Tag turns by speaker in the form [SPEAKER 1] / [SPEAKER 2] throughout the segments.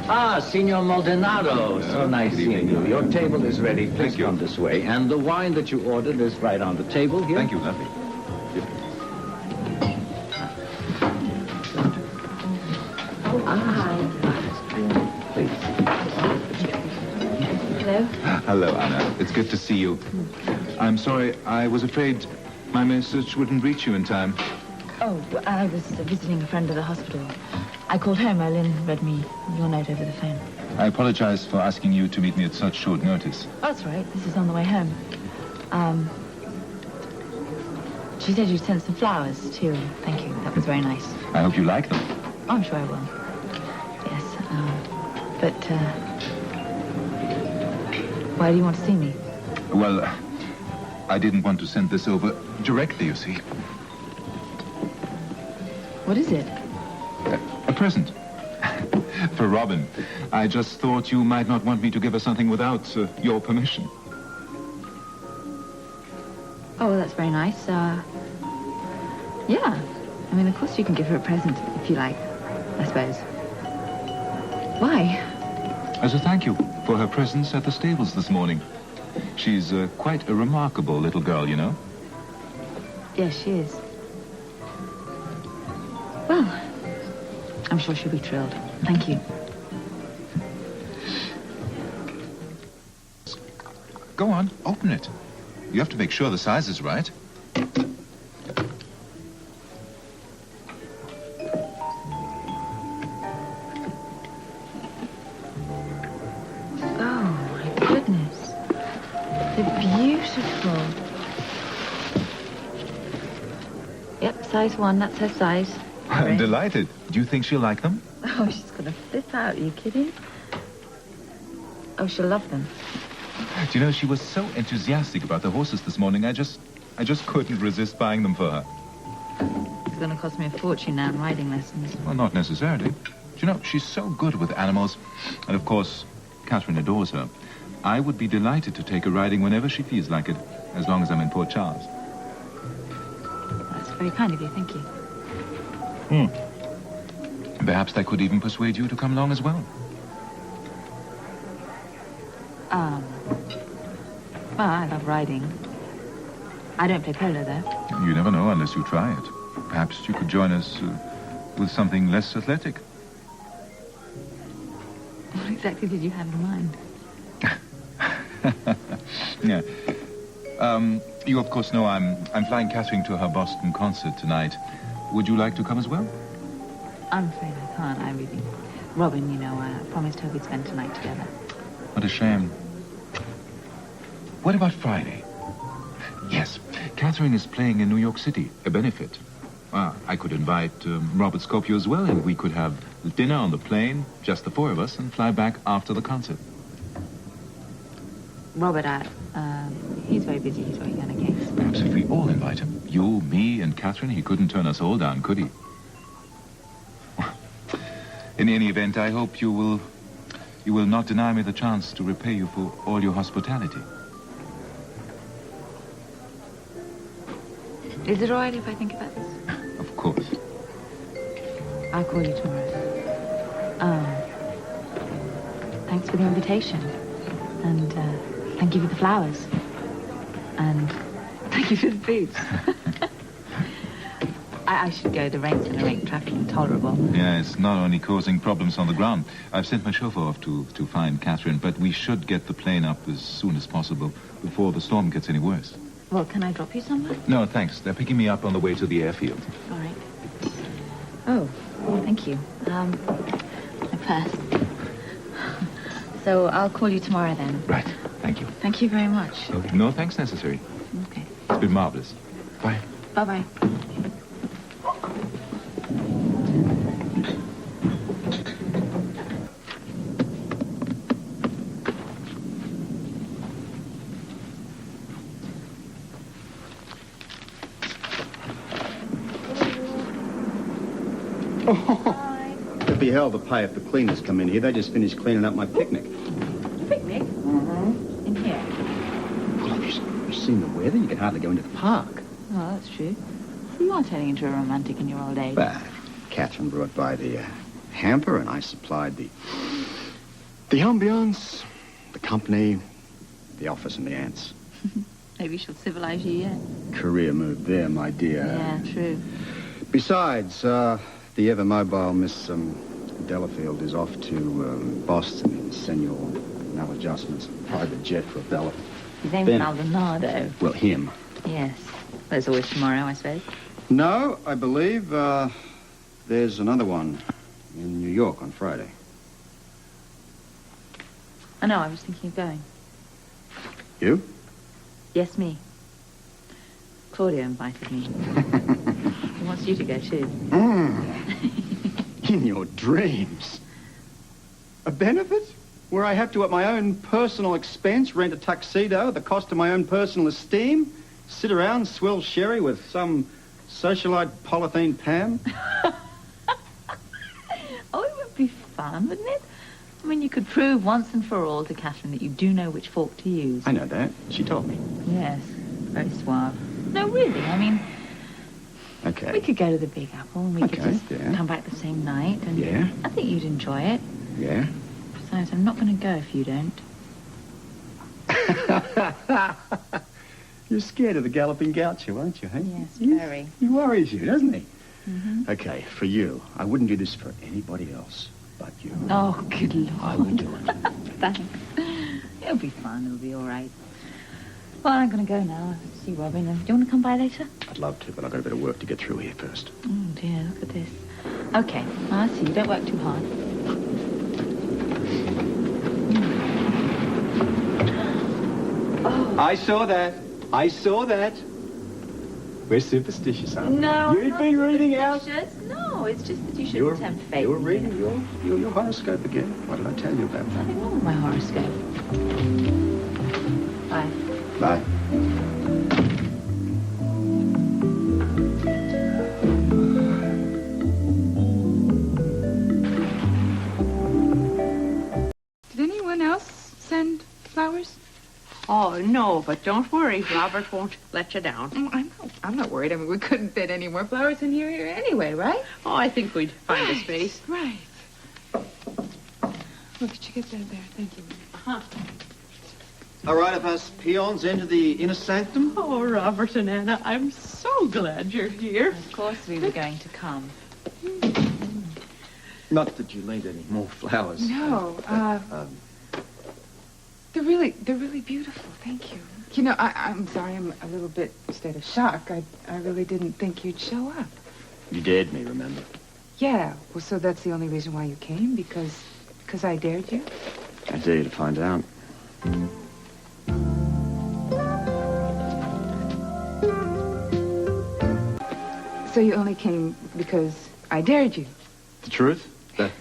[SPEAKER 1] Ah, Signor Maldonado. So nice seeing you. Your table is ready. Please come this way. And the wine that you ordered is right on the table here.
[SPEAKER 2] Thank you, lovely.
[SPEAKER 3] Hi.
[SPEAKER 1] Please.
[SPEAKER 3] Hello.
[SPEAKER 2] Hello, Anna. It's good to see you. I'm sorry, I was afraid my message wouldn't reach you in time.
[SPEAKER 3] Oh, I was visiting a friend at the hospital. I called home. Lynn read me your note over the phone.
[SPEAKER 2] I apologize for asking you to meet me at such short notice.
[SPEAKER 3] Oh, that's right. This is on the way home. She said you'd sent some flowers, too. Thank you. That was very nice.
[SPEAKER 2] I hope you like them.
[SPEAKER 3] Oh, I'm sure I will. Yes, but, why do you want to see me?
[SPEAKER 2] Well, I didn't want to send this over directly, you see.
[SPEAKER 3] What is it?
[SPEAKER 2] A present. For Robin. I just thought you might not want me to give her something without your permission.
[SPEAKER 3] Oh, well, that's very nice. Yeah. I mean, of course you can give her a present, if you like, I suppose. Why?
[SPEAKER 2] As a thank you for her presence at the stables this morning. She's quite a remarkable little girl, you know.
[SPEAKER 3] Yes, she is. Well, I'm sure she'll be thrilled. Thank you.
[SPEAKER 2] Go on, open it. You have to make sure the size is right.
[SPEAKER 3] Oh, my goodness. They're beautiful. Yep, size 1, that's her size.
[SPEAKER 2] I'm delighted. Do you think she'll like them?
[SPEAKER 3] Oh, she's gonna flip out. Are you kidding? Oh, she'll love them.
[SPEAKER 2] Do you know, she was so enthusiastic about the horses this morning, I just couldn't resist buying them for her.
[SPEAKER 3] It's gonna cost me a fortune now in riding lessons.
[SPEAKER 2] Well, not necessarily. Do you know, she's so good with animals. And, of course, Catherine adores her. I would be delighted to take her riding whenever she feels like it, as long as I'm in Port Charles.
[SPEAKER 3] That's very kind of you. Thank you.
[SPEAKER 2] Perhaps I could even persuade you to come along as well.
[SPEAKER 3] Well, I love riding. I don't play polo, though.
[SPEAKER 2] You never know unless you try it. Perhaps you could join us with something less athletic.
[SPEAKER 3] What exactly did you have in mind?
[SPEAKER 2] Yeah. You, of course, know I'm flying Catherine to her Boston concert tonight. Would you like to come as well?
[SPEAKER 3] I'm afraid I can't. I really... Robin, you know, I promised her we'd spend tonight together.
[SPEAKER 2] What a shame. What about Friday? Yes, Catherine is playing in New York City, a benefit. I could invite Robert Scopio as well, and we could have dinner on the plane, just the four of us, and fly back after the concert.
[SPEAKER 3] Robert, he's very busy. He's working on a case.
[SPEAKER 2] Perhaps if we all invite him, you, me, and Catherine, he couldn't turn us all down, could he? In any event, I hope you will not deny me the chance to repay you for all your hospitality.
[SPEAKER 3] Is it all right if I think about this?
[SPEAKER 2] Of course.
[SPEAKER 3] I'll call you tomorrow. Thanks for the invitation. And, thank you for the flowers. And thank you for the boots. I should go. The rain's going to make traffic intolerable.
[SPEAKER 2] Yeah, it's not only causing problems on the ground. I've sent my chauffeur off to find Catherine, but we should get the plane up as soon as possible before the storm gets any worse.
[SPEAKER 3] Well, can I drop you somewhere?
[SPEAKER 2] No, thanks. They're picking me up on the way to the airfield.
[SPEAKER 3] All right. Oh, thank you. My purse. So I'll call you tomorrow then.
[SPEAKER 2] Right. Thank you.
[SPEAKER 3] Thank you very much.
[SPEAKER 2] Okay. No thanks necessary.
[SPEAKER 3] Okay.
[SPEAKER 2] It's been marvelous. Bye.
[SPEAKER 3] Bye-bye.
[SPEAKER 4] To be hell to pay if the cleaners come in here. They just finished cleaning up my picnic.
[SPEAKER 3] Picnic? Mm-hmm. In here?
[SPEAKER 4] Well, have you seen the weather? You can hardly go into the park.
[SPEAKER 3] Oh, that's true. You are turning into a romantic in your old age.
[SPEAKER 4] But Catherine brought by the hamper and I supplied the The ambience, the company, the office and the ants.
[SPEAKER 3] Maybe she'll civilize you yet.
[SPEAKER 4] Career move there, my dear.
[SPEAKER 3] Yeah, true.
[SPEAKER 4] Besides, the ever-mobile Miss Delafield is off to Boston in Senor Maladjustment's private jet for a bella.
[SPEAKER 3] His name's Maldonado.
[SPEAKER 4] Well, him.
[SPEAKER 3] Yes. There's always tomorrow, I suppose.
[SPEAKER 4] No, I believe there's another one in New York on Friday.
[SPEAKER 3] I know, I was thinking of going.
[SPEAKER 4] You?
[SPEAKER 3] Yes, me. Claudia invited me. He wants you to go, too.
[SPEAKER 4] In your dreams. A benefit? Where I have to, at my own personal expense, rent a tuxedo at the cost of my own personal esteem, sit around, swill sherry with some socialite polythene Pam?
[SPEAKER 3] Oh, it would be fun, wouldn't it? I mean, you could prove once and for all to Catherine that you do know which fork to use.
[SPEAKER 4] I know that. She told me.
[SPEAKER 3] Yes, very suave. No, really, I mean,
[SPEAKER 4] Okay.
[SPEAKER 3] we could go to the Big Apple and we could
[SPEAKER 4] Okay,
[SPEAKER 3] just
[SPEAKER 4] yeah.
[SPEAKER 3] come back the same night. And
[SPEAKER 4] Yeah.
[SPEAKER 3] I think you'd enjoy it.
[SPEAKER 4] Yeah?
[SPEAKER 3] Besides, I'm not going to go if you don't.
[SPEAKER 4] You're scared of the galloping gaucho, aren't you, hey?
[SPEAKER 3] Yes,
[SPEAKER 4] He-
[SPEAKER 3] very.
[SPEAKER 4] He worries you, doesn't he?
[SPEAKER 3] Mm-hmm.
[SPEAKER 4] Okay, for you. I wouldn't do this for anybody else but you.
[SPEAKER 3] Oh, good Lord.
[SPEAKER 4] I would do it.
[SPEAKER 3] Thanks. It'll be fun. It'll be all right. Well, I'm going to go now. See Robin. Do you want to come by later?
[SPEAKER 4] I'd love to, but I've got a bit of work to get through here first.
[SPEAKER 3] Oh, dear. Look at this. Okay. I'll see you. Don't work too hard. Oh.
[SPEAKER 4] I saw that. I saw that. We're superstitious, aren't we?
[SPEAKER 3] No,
[SPEAKER 4] You've
[SPEAKER 3] not
[SPEAKER 4] been reading out.
[SPEAKER 3] superstitious. No, it's just that you shouldn't tempt fate.
[SPEAKER 4] You're reading your horoscope again. What did I tell you about that?
[SPEAKER 3] Nothing wrong with my horoscope. Bye.
[SPEAKER 4] Bye.
[SPEAKER 5] Did anyone else send flowers?
[SPEAKER 6] Oh, no, but don't worry. Robert won't let you down.
[SPEAKER 5] I'm not worried. I mean, we couldn't fit any more flowers in here anyway, right?
[SPEAKER 6] Oh, I think we'd find a space.
[SPEAKER 5] Right. Look, could you get that there? Thank you.
[SPEAKER 4] All right, of us peons enter the inner sanctum.
[SPEAKER 6] Oh, Robert and Anna, I'm so glad you're here.
[SPEAKER 3] Of course we were going to come.
[SPEAKER 4] Not that you need any more flowers.
[SPEAKER 5] No, they're really beautiful. Thank you. You know, I'm sorry. I'm a little bit state of shock. I really didn't think you'd show up.
[SPEAKER 4] You dared me, remember?
[SPEAKER 5] Yeah. Well, so that's the only reason why you came? Because I dared you?
[SPEAKER 4] I dare you to find out.
[SPEAKER 5] So you only came because I dared you?
[SPEAKER 4] The truth?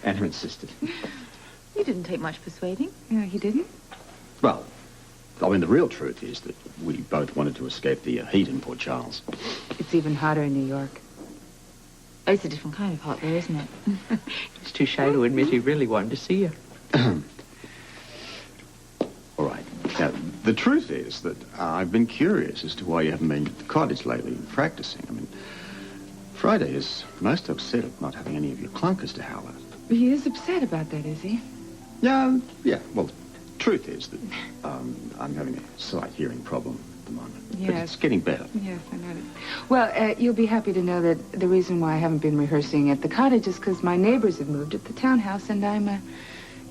[SPEAKER 4] Anna insisted.
[SPEAKER 3] You didn't take much persuading.
[SPEAKER 5] Yeah, he didn't?
[SPEAKER 4] Well, I mean, the real truth is that we both wanted to escape the heat in Port Charles.
[SPEAKER 5] It's even hotter in New York.
[SPEAKER 3] Oh, it's a different kind of hot there, isn't it?
[SPEAKER 6] He's too shy to admit he really wanted to see you.
[SPEAKER 4] All right. Now, the truth is that I've been curious as to why you haven't been at the cottage lately practicing. I mean, Friday is most upset at not having any of your clunkers to howl at.
[SPEAKER 5] He is upset about that, is he?
[SPEAKER 4] Yeah. Well, the truth is that I'm having a slight hearing problem at the moment. But
[SPEAKER 5] Yes.
[SPEAKER 4] it's getting better.
[SPEAKER 5] Yes, I know that. Well, you'll be happy to know that the reason why I haven't been rehearsing at the cottage is because my neighbors have moved at the townhouse, and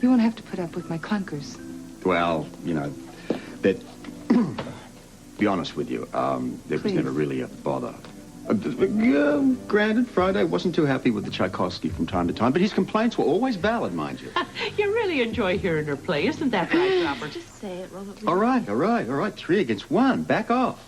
[SPEAKER 5] you won't have to put up with my clunkers.
[SPEAKER 4] Well, you know, that... be honest with you, there was
[SPEAKER 5] Please.
[SPEAKER 4] never really a bother. Granted, Friday wasn't too happy with the Tchaikovsky from time to time, but his complaints were always valid, mind you.
[SPEAKER 6] You really enjoy hearing her play, isn't that right, Robert?
[SPEAKER 3] Just say it, Robert.
[SPEAKER 4] All right. 3 against 1. Back off.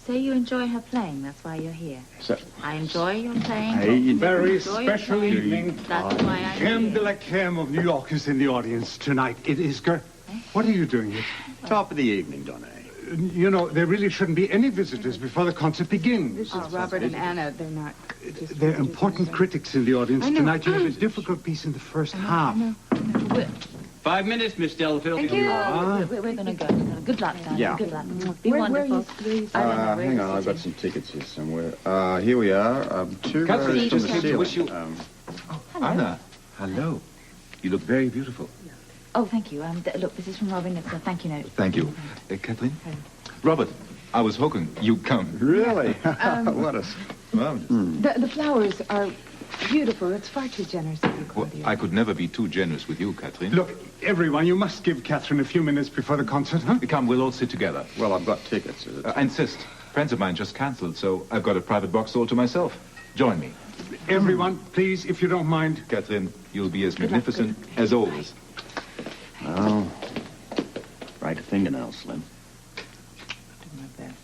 [SPEAKER 3] Say you enjoy her playing. That's why you're here.
[SPEAKER 4] So,
[SPEAKER 3] I enjoy your playing.
[SPEAKER 4] Hey,
[SPEAKER 7] Very
[SPEAKER 3] Enjoy your
[SPEAKER 7] special
[SPEAKER 3] playing.
[SPEAKER 7] evening.
[SPEAKER 3] That's why I'm
[SPEAKER 7] Creme de
[SPEAKER 3] here.
[SPEAKER 7] la creme of New York is in the audience tonight. It is, what are you doing here?
[SPEAKER 4] top of the evening, Donna.
[SPEAKER 7] You know, there really shouldn't be any visitors before the concert begins.
[SPEAKER 5] This is Robert and Anna. They're not... just
[SPEAKER 7] There are
[SPEAKER 5] visitors,
[SPEAKER 7] important
[SPEAKER 5] are they?
[SPEAKER 7] critics in the audience
[SPEAKER 5] I know.
[SPEAKER 7] tonight. You have a difficult piece in the first half.
[SPEAKER 5] I know.
[SPEAKER 8] 5 minutes, Miss Delafield.
[SPEAKER 5] Thank you.
[SPEAKER 3] We're going to go. Good luck, darling.
[SPEAKER 4] Yeah.
[SPEAKER 3] Good luck. Be
[SPEAKER 5] Where
[SPEAKER 3] wonderful.
[SPEAKER 5] are you?
[SPEAKER 3] I don't know. Where
[SPEAKER 4] Hang
[SPEAKER 3] is
[SPEAKER 4] on, I've
[SPEAKER 3] it?
[SPEAKER 4] got some tickets here somewhere. Here we are. 2
[SPEAKER 2] Catherine,
[SPEAKER 4] rows from
[SPEAKER 2] just
[SPEAKER 4] the
[SPEAKER 2] came to
[SPEAKER 4] ceiling.
[SPEAKER 2] wish you-
[SPEAKER 3] Hello.
[SPEAKER 2] Anna, hello. You look very beautiful.
[SPEAKER 3] Oh, thank you. Look, this is from Robin. It's a thank you note.
[SPEAKER 2] Thank you. Kathleen? Robert, I was hoping you'd come.
[SPEAKER 4] Really? What a...
[SPEAKER 2] Well,
[SPEAKER 5] The flowers are beautiful. It's far too generous of you,
[SPEAKER 2] well,
[SPEAKER 5] Claudia.
[SPEAKER 2] I could never be too generous with you, Kathleen.
[SPEAKER 7] Look, everyone, you must give Catherine a few minutes before the concert, huh?
[SPEAKER 2] Come, we'll all sit together.
[SPEAKER 4] Well, I've got tickets.
[SPEAKER 2] I insist. Friends of mine just cancelled, so I've got a private box all to myself. Join me.
[SPEAKER 7] Everyone, please, if you don't mind.
[SPEAKER 2] Catherine, you'll be as magnificent as always.
[SPEAKER 4] Oh, right fingernail, Slim.
[SPEAKER 5] Do my best.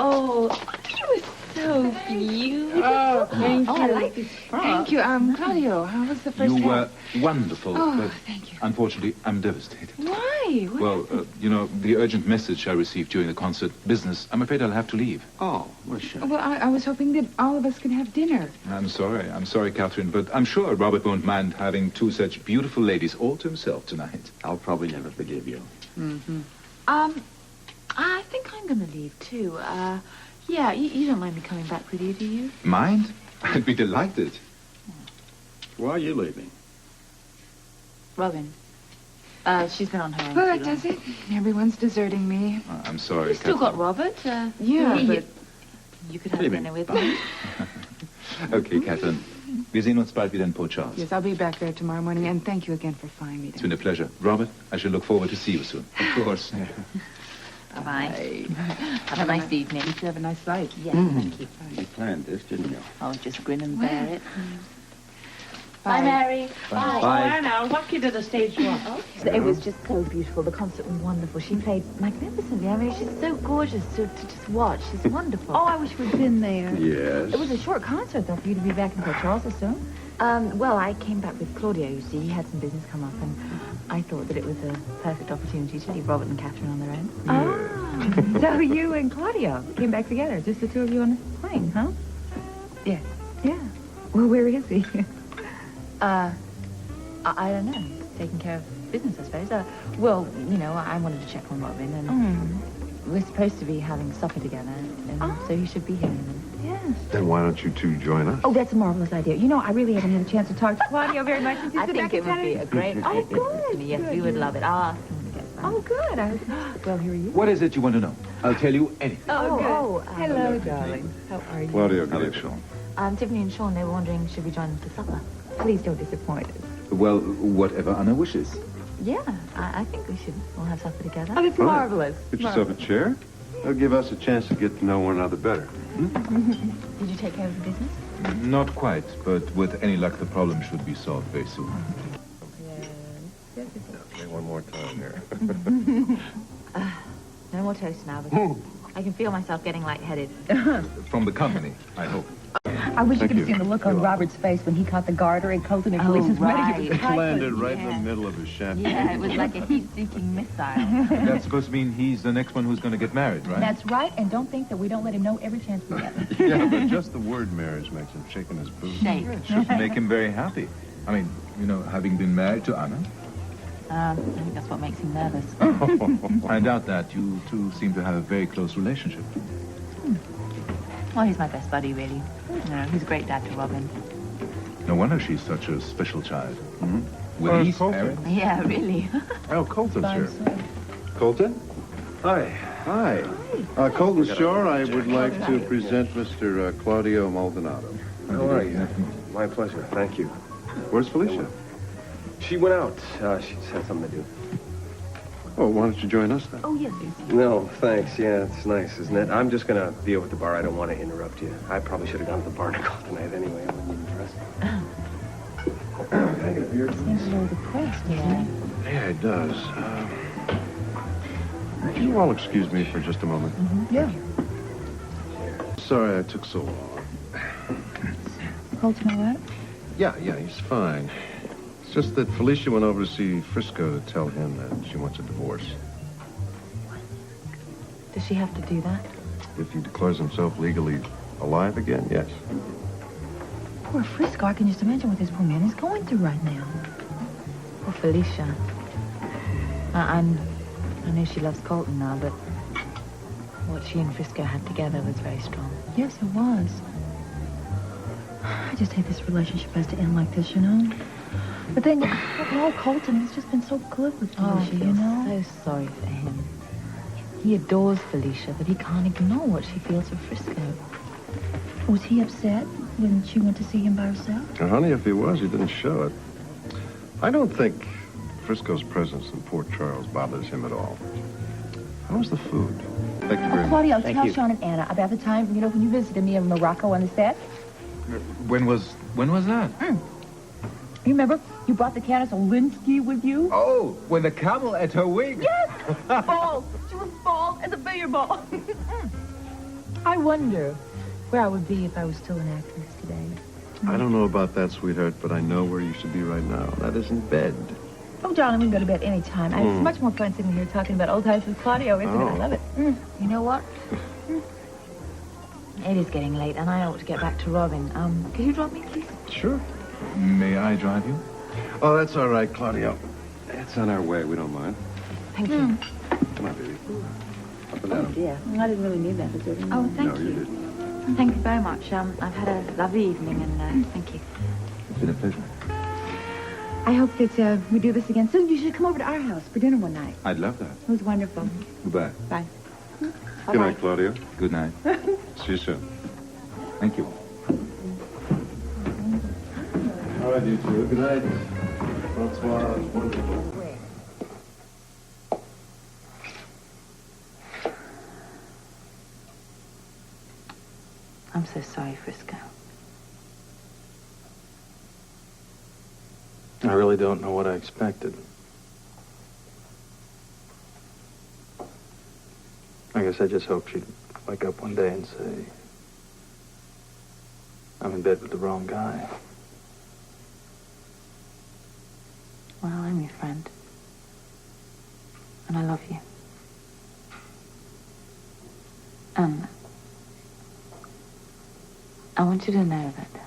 [SPEAKER 3] Oh, it was so beautiful.
[SPEAKER 5] Oh, thank you.
[SPEAKER 3] Oh, I like this frock.
[SPEAKER 5] Thank you. Claudio, how was the first
[SPEAKER 2] You
[SPEAKER 5] half?
[SPEAKER 2] were wonderful,
[SPEAKER 5] Oh,
[SPEAKER 2] but
[SPEAKER 5] thank you.
[SPEAKER 2] unfortunately, I'm devastated.
[SPEAKER 5] Why? What?
[SPEAKER 2] Well, you know, the urgent message I received during the concert business, I'm afraid I'll have to leave.
[SPEAKER 4] Oh, well, sure.
[SPEAKER 5] Well, I was hoping that all of us could have dinner.
[SPEAKER 2] I'm sorry, Catherine, but I'm sure Robert won't mind having two such beautiful ladies all to himself tonight.
[SPEAKER 4] I'll probably never forgive you.
[SPEAKER 3] I think I'm going to leave, too. Yeah, you don't mind me coming back with you, do you?
[SPEAKER 2] Mind? I'd be delighted.
[SPEAKER 4] Why are you leaving?
[SPEAKER 3] Robin. She's been on her own
[SPEAKER 5] Well,
[SPEAKER 3] too
[SPEAKER 5] that
[SPEAKER 3] long.
[SPEAKER 5] does it. Everyone's deserting me.
[SPEAKER 2] I'm sorry,
[SPEAKER 3] You've still
[SPEAKER 2] Catherine.
[SPEAKER 3] got Robert.
[SPEAKER 5] Yeah, but...
[SPEAKER 3] You could have
[SPEAKER 4] What do you
[SPEAKER 3] dinner
[SPEAKER 4] mean?
[SPEAKER 3] with me.
[SPEAKER 2] Okay, Catherine. Wir sehen uns bald wieder in Port Charles.
[SPEAKER 5] Yes, I'll be back there tomorrow morning, and thank you again for flying me
[SPEAKER 2] It's
[SPEAKER 5] down.
[SPEAKER 2] been a pleasure. Robert, I shall look forward to see you soon.
[SPEAKER 4] Of course.
[SPEAKER 3] Bye-bye. Have a nice evening.
[SPEAKER 5] You have a nice flight.
[SPEAKER 3] Yeah, thank you.
[SPEAKER 4] You planned this, didn't you?
[SPEAKER 3] I'll just grin and bear it.
[SPEAKER 5] Bye.
[SPEAKER 3] Bye, Mary.
[SPEAKER 6] Oh, Anna, what you did the stage one?
[SPEAKER 3] It was just so beautiful. The concert was wonderful. She played magnificently. I mean, she's so gorgeous to just watch. She's wonderful.
[SPEAKER 6] Oh, I wish we'd been there.
[SPEAKER 4] Yes.
[SPEAKER 3] It was a short concert, though, for you to be back in Port Charles so soon. Well, I came back with Claudio, you see. He had some business come up, and I thought that it was a perfect opportunity to leave Robert and Catherine on their own. Oh, so you and Claudio came back together, just the two of you on a plane, huh?
[SPEAKER 5] Yes.
[SPEAKER 3] Yeah. Well, where is he? I don't know. Taking care of business, I suppose. Well, you know, I wanted to check on Robin, and we're supposed to be having supper together, and so he should be here in a minute. Yes.
[SPEAKER 9] Then why don't you two join us?
[SPEAKER 3] Oh, that's a marvelous idea. You know, I really haven't had a chance to talk to Claudio very much since he's been back in town. I think it would be a great idea. Oh, good. Yes, we would love it. I'll ask him when we get back. Oh, good. Well, here are you.
[SPEAKER 2] What is it you want to know? I'll tell you anything.
[SPEAKER 3] Hello, darling. How are you?
[SPEAKER 9] Claudio, good evening.
[SPEAKER 3] Tiffany and Sean, they were wondering, should we join them for supper? Please don't disappoint us.
[SPEAKER 2] Well, whatever Anna wishes.
[SPEAKER 3] Yeah, I think we should all have supper together.
[SPEAKER 5] Oh, it's marvelous.
[SPEAKER 9] Get yourself a chair. That'll give us a chance to get to know one another better.
[SPEAKER 3] Did you take care of the business?
[SPEAKER 2] Not quite, but with any luck, the problem should be solved very soon.
[SPEAKER 9] Okay, one more time here.
[SPEAKER 3] No more toast now, because I can feel myself getting lightheaded.
[SPEAKER 2] From the company, I hope.
[SPEAKER 10] I wish you
[SPEAKER 9] Thank
[SPEAKER 10] could
[SPEAKER 9] you.
[SPEAKER 10] have seen the look on Robert's face when he caught the garter and Colton and Felicia's wedding.
[SPEAKER 3] right.
[SPEAKER 10] It was
[SPEAKER 9] Landed
[SPEAKER 10] priceless.
[SPEAKER 9] right in the middle of his champagne.
[SPEAKER 3] Yeah, it was like a heat-seeking missile.
[SPEAKER 2] That's supposed to mean he's the next one who's going to get married, right?
[SPEAKER 10] That's right, and don't think that we don't let him know every chance we get.
[SPEAKER 9] Yeah, but just the word marriage makes him shake in his boots.
[SPEAKER 3] Shake.
[SPEAKER 2] Should make him very happy. I mean, you know, having been married to Anna.
[SPEAKER 3] I think that's what makes him nervous.
[SPEAKER 2] I doubt that. You two seem to have a very close relationship.
[SPEAKER 3] Well, he's my best buddy, really. You know, he's a great dad to Robin.
[SPEAKER 2] No wonder she's such a special child. Will
[SPEAKER 9] Well,
[SPEAKER 2] he
[SPEAKER 9] it's Colton.
[SPEAKER 2] married?
[SPEAKER 3] Yeah, really.
[SPEAKER 9] Oh, Colton's here. Colton?
[SPEAKER 4] Hi.
[SPEAKER 9] Hi. Colton Shore, I would like to present Mr. Claudio Maldonado.
[SPEAKER 11] How are you? My pleasure. Thank you.
[SPEAKER 9] Where's Felicia?
[SPEAKER 11] She went out. She just had something to do.
[SPEAKER 9] Oh, why don't you join us then?
[SPEAKER 3] Oh, yes, yes.
[SPEAKER 11] No, thanks. Yeah, it's nice, isn't it? I'm just going to be over at the bar. I don't want to interrupt you. I probably should have gone to the bar tonight anyway. I wasn't even dressed.
[SPEAKER 10] Seems a little depressed,
[SPEAKER 3] Yeah.
[SPEAKER 9] Yeah, it does. You all excuse me for just a moment.
[SPEAKER 10] Yeah.
[SPEAKER 9] Sorry I took so long.
[SPEAKER 10] Colton all right?
[SPEAKER 9] Yeah, he's fine. It's just that Felicia went over to see Frisco to tell him that she wants a divorce.
[SPEAKER 3] Does she have to do that?
[SPEAKER 9] If he declares himself legally alive again, yes.
[SPEAKER 10] Poor Frisco, I can just imagine what this poor man is going through right now.
[SPEAKER 3] Poor Felicia. I know she loves Colton now, but what she and Frisco had together was very strong.
[SPEAKER 10] Yes, it was. I just hate this relationship has to end like this, you know? But then, Colton has just been so good with Felicia, you know?
[SPEAKER 3] So sorry for him. He adores Felicia, but he can't ignore what she feels for Frisco.
[SPEAKER 10] Was he upset when she went to see him by herself?
[SPEAKER 9] Now, honey, if he was, he didn't show it. I don't think Frisco's presence in Port Charles bothers him at all. How's the food? Thank you very much.
[SPEAKER 10] Claudio, tell Sean and Anna about the time, you know, when you visited me in Morocco on the set.
[SPEAKER 2] When was that?
[SPEAKER 10] You remember? You brought the Countess Olinsky with you?
[SPEAKER 2] Oh, when the camel ate her wing.
[SPEAKER 10] Yes! Bald. She was bald as a billiard ball. I wonder where I would be if I was still an actress today.
[SPEAKER 9] I don't know about that, sweetheart, but I know where you should be right now. That is in bed.
[SPEAKER 10] Oh, darling, we can go to bed any time. It's much more fun sitting here talking about old times with Claudio, isn't it? I love it.
[SPEAKER 3] You know what? It is getting late, and I ought to get back to Robin. Could you drop me, please?
[SPEAKER 9] Sure.
[SPEAKER 2] May I drive you?
[SPEAKER 9] Oh, that's all right, Claudio. It's on our way. We don't mind.
[SPEAKER 3] Thank you.
[SPEAKER 9] Come on, baby. Up and down.
[SPEAKER 3] Dear.
[SPEAKER 5] I didn't really need that, did I?
[SPEAKER 3] Oh, thank
[SPEAKER 9] No, you didn't.
[SPEAKER 3] Thank you very much. I've had a lovely evening, and thank you.
[SPEAKER 2] It's been a pleasure.
[SPEAKER 3] I hope that we do this again soon. You should come over to our house for dinner one night.
[SPEAKER 2] I'd love that.
[SPEAKER 3] It was wonderful.
[SPEAKER 2] Goodbye.
[SPEAKER 3] Bye.
[SPEAKER 9] Good night, Claudio.
[SPEAKER 2] Good night.
[SPEAKER 9] See you soon.
[SPEAKER 2] Thank you.
[SPEAKER 9] All right, you two. Good night. Bonsoir. Wonderful.
[SPEAKER 3] I'm so sorry, Frisco.
[SPEAKER 12] I really don't know what I expected. I guess I just hoped she'd wake up one day and say, I'm in bed with the wrong guy.
[SPEAKER 3] Well, I'm your friend. And I love you. I want you to know that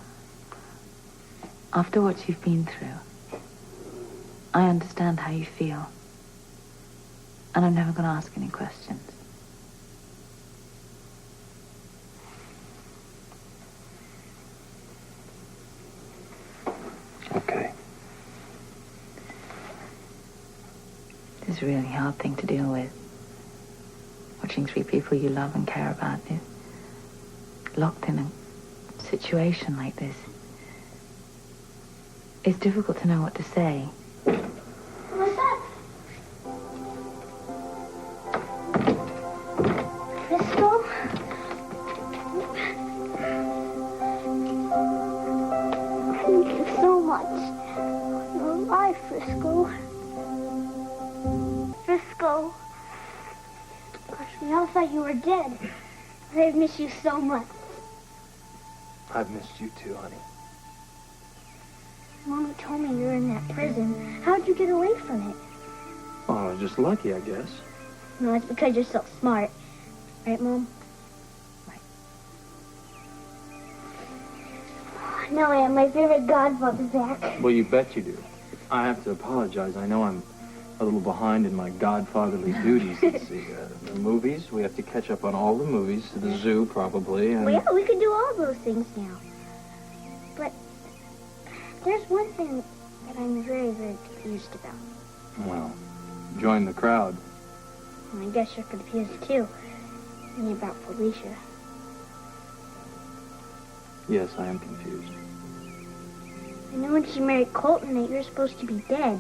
[SPEAKER 3] after what you've been through, I understand how you feel. And I'm never going to ask any questions.
[SPEAKER 12] Okay.
[SPEAKER 3] It's a really hard thing to deal with. Watching three people you love and care about locked in a situation like this. It's difficult to know what to say.
[SPEAKER 13] What's that? Frisco? Thank you so much. You're alive, Frisco. Frisco. Gosh, we all thought you were dead. I've missed you so much.
[SPEAKER 12] I've missed you too, honey.
[SPEAKER 13] Mama told me you were in that prison. How'd you get away from it?
[SPEAKER 12] Well, I was just lucky, I guess.
[SPEAKER 13] No, it's because you're so smart. Right, Mom?
[SPEAKER 3] Right.
[SPEAKER 13] Now I have my favorite godfather back.
[SPEAKER 12] Well, you bet you do. I have to apologize. I know I'm a little behind in my godfatherly duties. Let's see, the movies. We have to catch up on all the movies. The zoo, probably. And...
[SPEAKER 13] Well, yeah, we can do all those things now. But there's one thing that I'm very, very confused about.
[SPEAKER 12] Well, join the crowd.
[SPEAKER 13] I guess you're confused, too. Me about Felicia.
[SPEAKER 12] Yes, I am confused.
[SPEAKER 13] I know when she married Colton that you're supposed to be dead.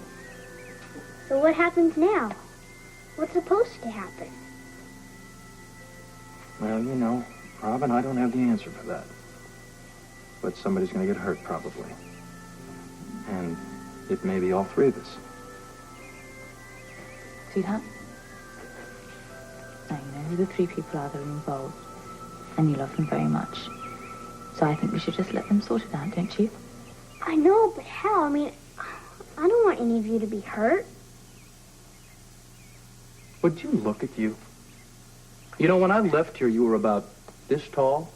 [SPEAKER 13] So what happens now? What's supposed to happen?
[SPEAKER 12] Well, you know, Robin, I don't have the answer for that. But somebody's going to get hurt, probably. And it may be all three of us.
[SPEAKER 3] Sweetheart? Now, you know who the three people are that are involved. And you love them very much. So I think we should just let them sort it out, don't you?
[SPEAKER 13] I know, but how? I mean, I don't want any of you to be hurt.
[SPEAKER 12] Would you look at you? You know, when I left here, you were about this tall.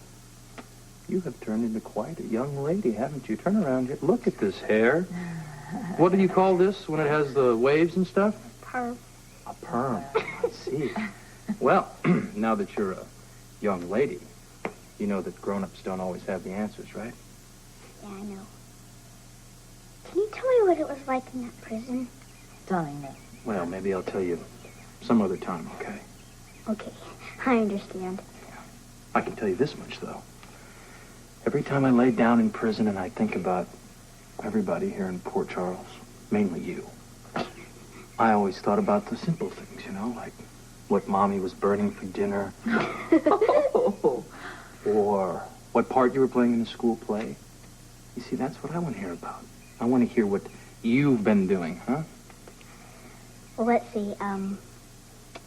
[SPEAKER 12] You have turned into quite a young lady, haven't you? Turn around here. Look at this hair. What do you call this when it has the waves and stuff?
[SPEAKER 13] Perm.
[SPEAKER 12] A perm. I see. Well, now that you're a young lady, you know that grown-ups don't always have the answers, right?
[SPEAKER 13] Yeah, I know. Can you tell me what it was like in that prison?
[SPEAKER 3] Darling, no.
[SPEAKER 12] Well, maybe I'll tell you some other time, okay?
[SPEAKER 13] Okay, I understand.
[SPEAKER 12] I can tell you this much, though. Every time I lay down in prison and I think about everybody here in Port Charles, mainly you, I always thought about the simple things, you know, like what Mommy was burning for dinner. Or what part you were playing in the school play. You see, that's what I want to hear about. I want to hear what you've been doing, huh?
[SPEAKER 13] Well, let's see. I'm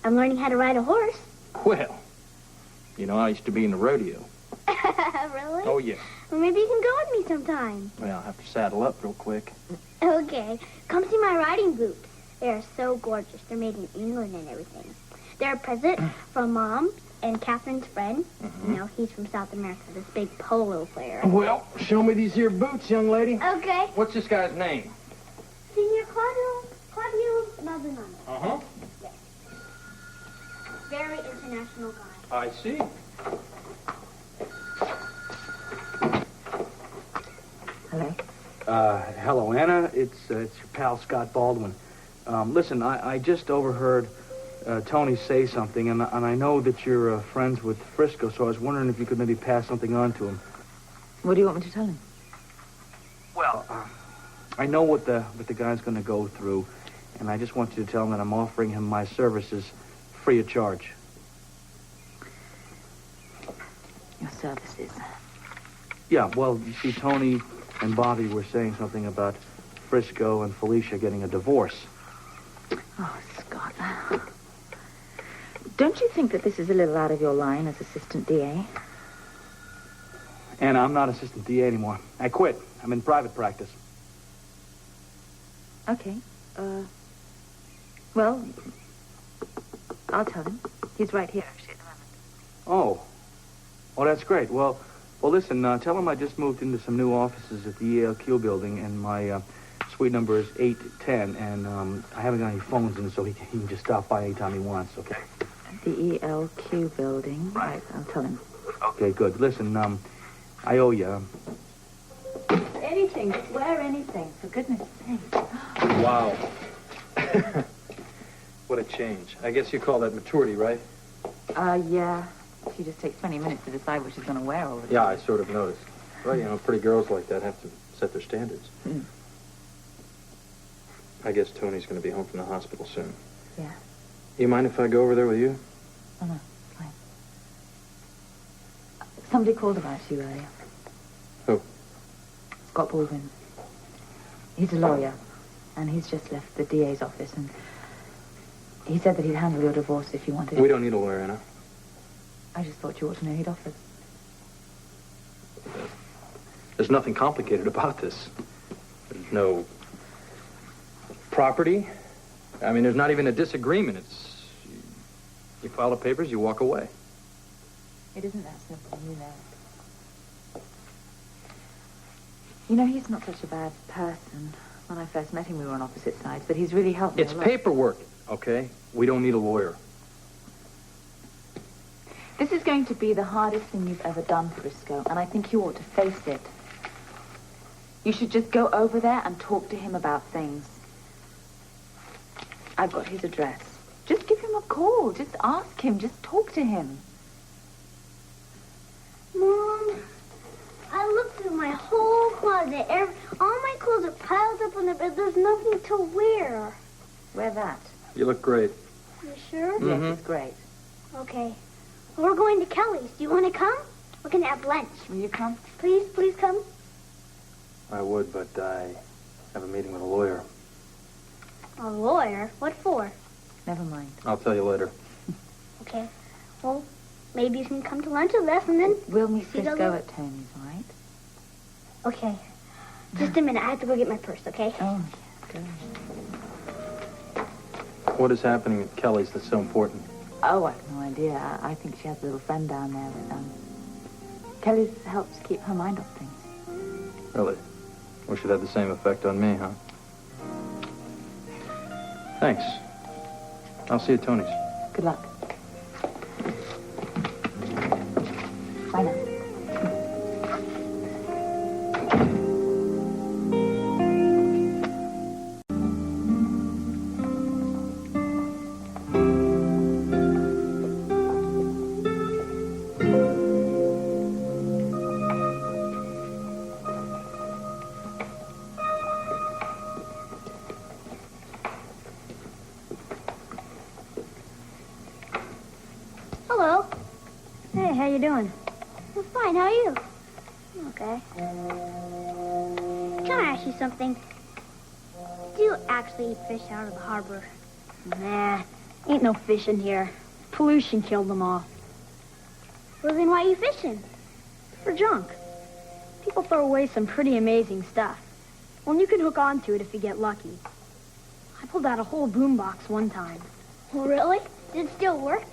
[SPEAKER 13] learning how to ride a horse.
[SPEAKER 12] Well, you know, I used to be in the rodeo.
[SPEAKER 13] Really?
[SPEAKER 12] Oh, yeah.
[SPEAKER 13] Well, maybe you can go with me sometime.
[SPEAKER 12] Well, I'll have to saddle up real quick.
[SPEAKER 13] Okay. Come see my riding boots. They're so gorgeous. They're made in England and everything. They're a present from Mom and Catherine's friend.
[SPEAKER 12] Mm-hmm.
[SPEAKER 13] You know, he's from South America, this big polo player.
[SPEAKER 12] Well, show me these here boots, young lady.
[SPEAKER 13] Okay.
[SPEAKER 12] What's this guy's name?
[SPEAKER 13] Senior Claudio Maldonado.
[SPEAKER 12] Uh-huh.
[SPEAKER 13] Yes. Very international guy.
[SPEAKER 12] I see.
[SPEAKER 3] Hello?
[SPEAKER 8] Hello, Anna. It's your pal, Scott Baldwin. Listen, I just overheard Tony say something, and I know that you're friends with Frisco, so I was wondering if you could maybe pass something on to him.
[SPEAKER 3] What do you want me to tell him?
[SPEAKER 8] Well, I know what the guy's going to go through, and I just want you to tell him that I'm offering him my services free of charge.
[SPEAKER 3] Your services.
[SPEAKER 8] Yeah, well, you see, Tony and Bobby were saying something about Frisco and Felicia getting a divorce.
[SPEAKER 3] Oh, Scott. Don't you think that this is a little out of your line as assistant DA?
[SPEAKER 8] Anna, I'm not assistant DA anymore. I quit. I'm in private practice.
[SPEAKER 3] Okay. Well, I'll tell him. He's right here, actually, at the moment.
[SPEAKER 8] Oh, that's great. Well, listen, tell him I just moved into some new offices at the ELQ building, and my suite number is 810, and I haven't got any phones in, so he can just stop by anytime he wants, okay?
[SPEAKER 3] The ELQ building. Right, I'll tell him.
[SPEAKER 8] Okay, good. Listen, I owe you.
[SPEAKER 3] Anything. Just wear anything, for goodness sake.
[SPEAKER 12] Wow. What a change. I guess you call that maturity, right?
[SPEAKER 3] Yeah. She just takes 20 minutes to decide what she's going to wear over there.
[SPEAKER 12] Yeah, I sort of noticed. Well, you know, pretty girls like that have to set their standards.
[SPEAKER 3] Mm.
[SPEAKER 12] I guess Tony's going to be home from the hospital soon.
[SPEAKER 3] Yeah.
[SPEAKER 12] You mind if I go over there with you?
[SPEAKER 3] Oh, no, fine. Somebody called about you earlier.
[SPEAKER 12] Who?
[SPEAKER 3] Scott Baldwin. He's a lawyer, and he's just left the DA's office, and he said that he'd handle your divorce if you wanted.
[SPEAKER 12] We don't need a lawyer, Anna.
[SPEAKER 3] I just thought you ought to know he'd offered.
[SPEAKER 12] There's nothing complicated about this. There's no property. I mean, there's not even a disagreement. It's you file the papers, you walk away.
[SPEAKER 3] It isn't that simple, you know. You know, he's not such a bad person. When I first met him, we were on opposite sides, but he's really helped me
[SPEAKER 12] It's
[SPEAKER 3] a lot.
[SPEAKER 12] paperwork, okay? We don't need a lawyer.
[SPEAKER 3] This is going to be the hardest thing you've ever done, Frisco, and I think you ought to face it. You should just go over there and talk to him about things. I've got his address. Just give him a call. Just ask him. Just talk to him.
[SPEAKER 13] Mom, I looked through my whole closet. All my clothes are piled up on the bed. There's nothing to wear.
[SPEAKER 3] Wear that.
[SPEAKER 12] You look great.
[SPEAKER 13] You sure?
[SPEAKER 3] Yes, it's great.
[SPEAKER 13] Okay. We're going to Kelly's. Do you want to come? We're going to have lunch.
[SPEAKER 3] Will you come?
[SPEAKER 13] Please come.
[SPEAKER 12] I would, but I have a meeting with a lawyer.
[SPEAKER 13] A lawyer? What for?
[SPEAKER 3] Never mind.
[SPEAKER 12] I'll tell you later.
[SPEAKER 13] Okay. Well, maybe you can come to lunch with us and then...
[SPEAKER 3] We'll meet
[SPEAKER 13] see the
[SPEAKER 3] Frisco at Tony's, all right?
[SPEAKER 13] Okay. Just a minute. I have to go get my purse, okay?
[SPEAKER 3] Oh, good.
[SPEAKER 12] What is happening at Kelly's that's so important?
[SPEAKER 3] Oh, I've no idea. I think she has a little friend down there with Kelly's helps keep her mind off things.
[SPEAKER 12] Really? Wish it had the same effect on me, huh? Thanks. I'll see you at Tony's.
[SPEAKER 3] Good luck. Bye now.
[SPEAKER 13] you doing? I'm fine. How are you? Okay. Can I ask you something? Do you actually eat fish out of the harbor?
[SPEAKER 14] Nah, ain't no fish in here. Pollution killed them all.
[SPEAKER 13] Well, then why are you fishing?
[SPEAKER 14] For junk. People throw away some pretty amazing stuff. Well, you can hook onto it if you get lucky. I pulled out a whole boombox one time.
[SPEAKER 13] Well, really? Did it still work?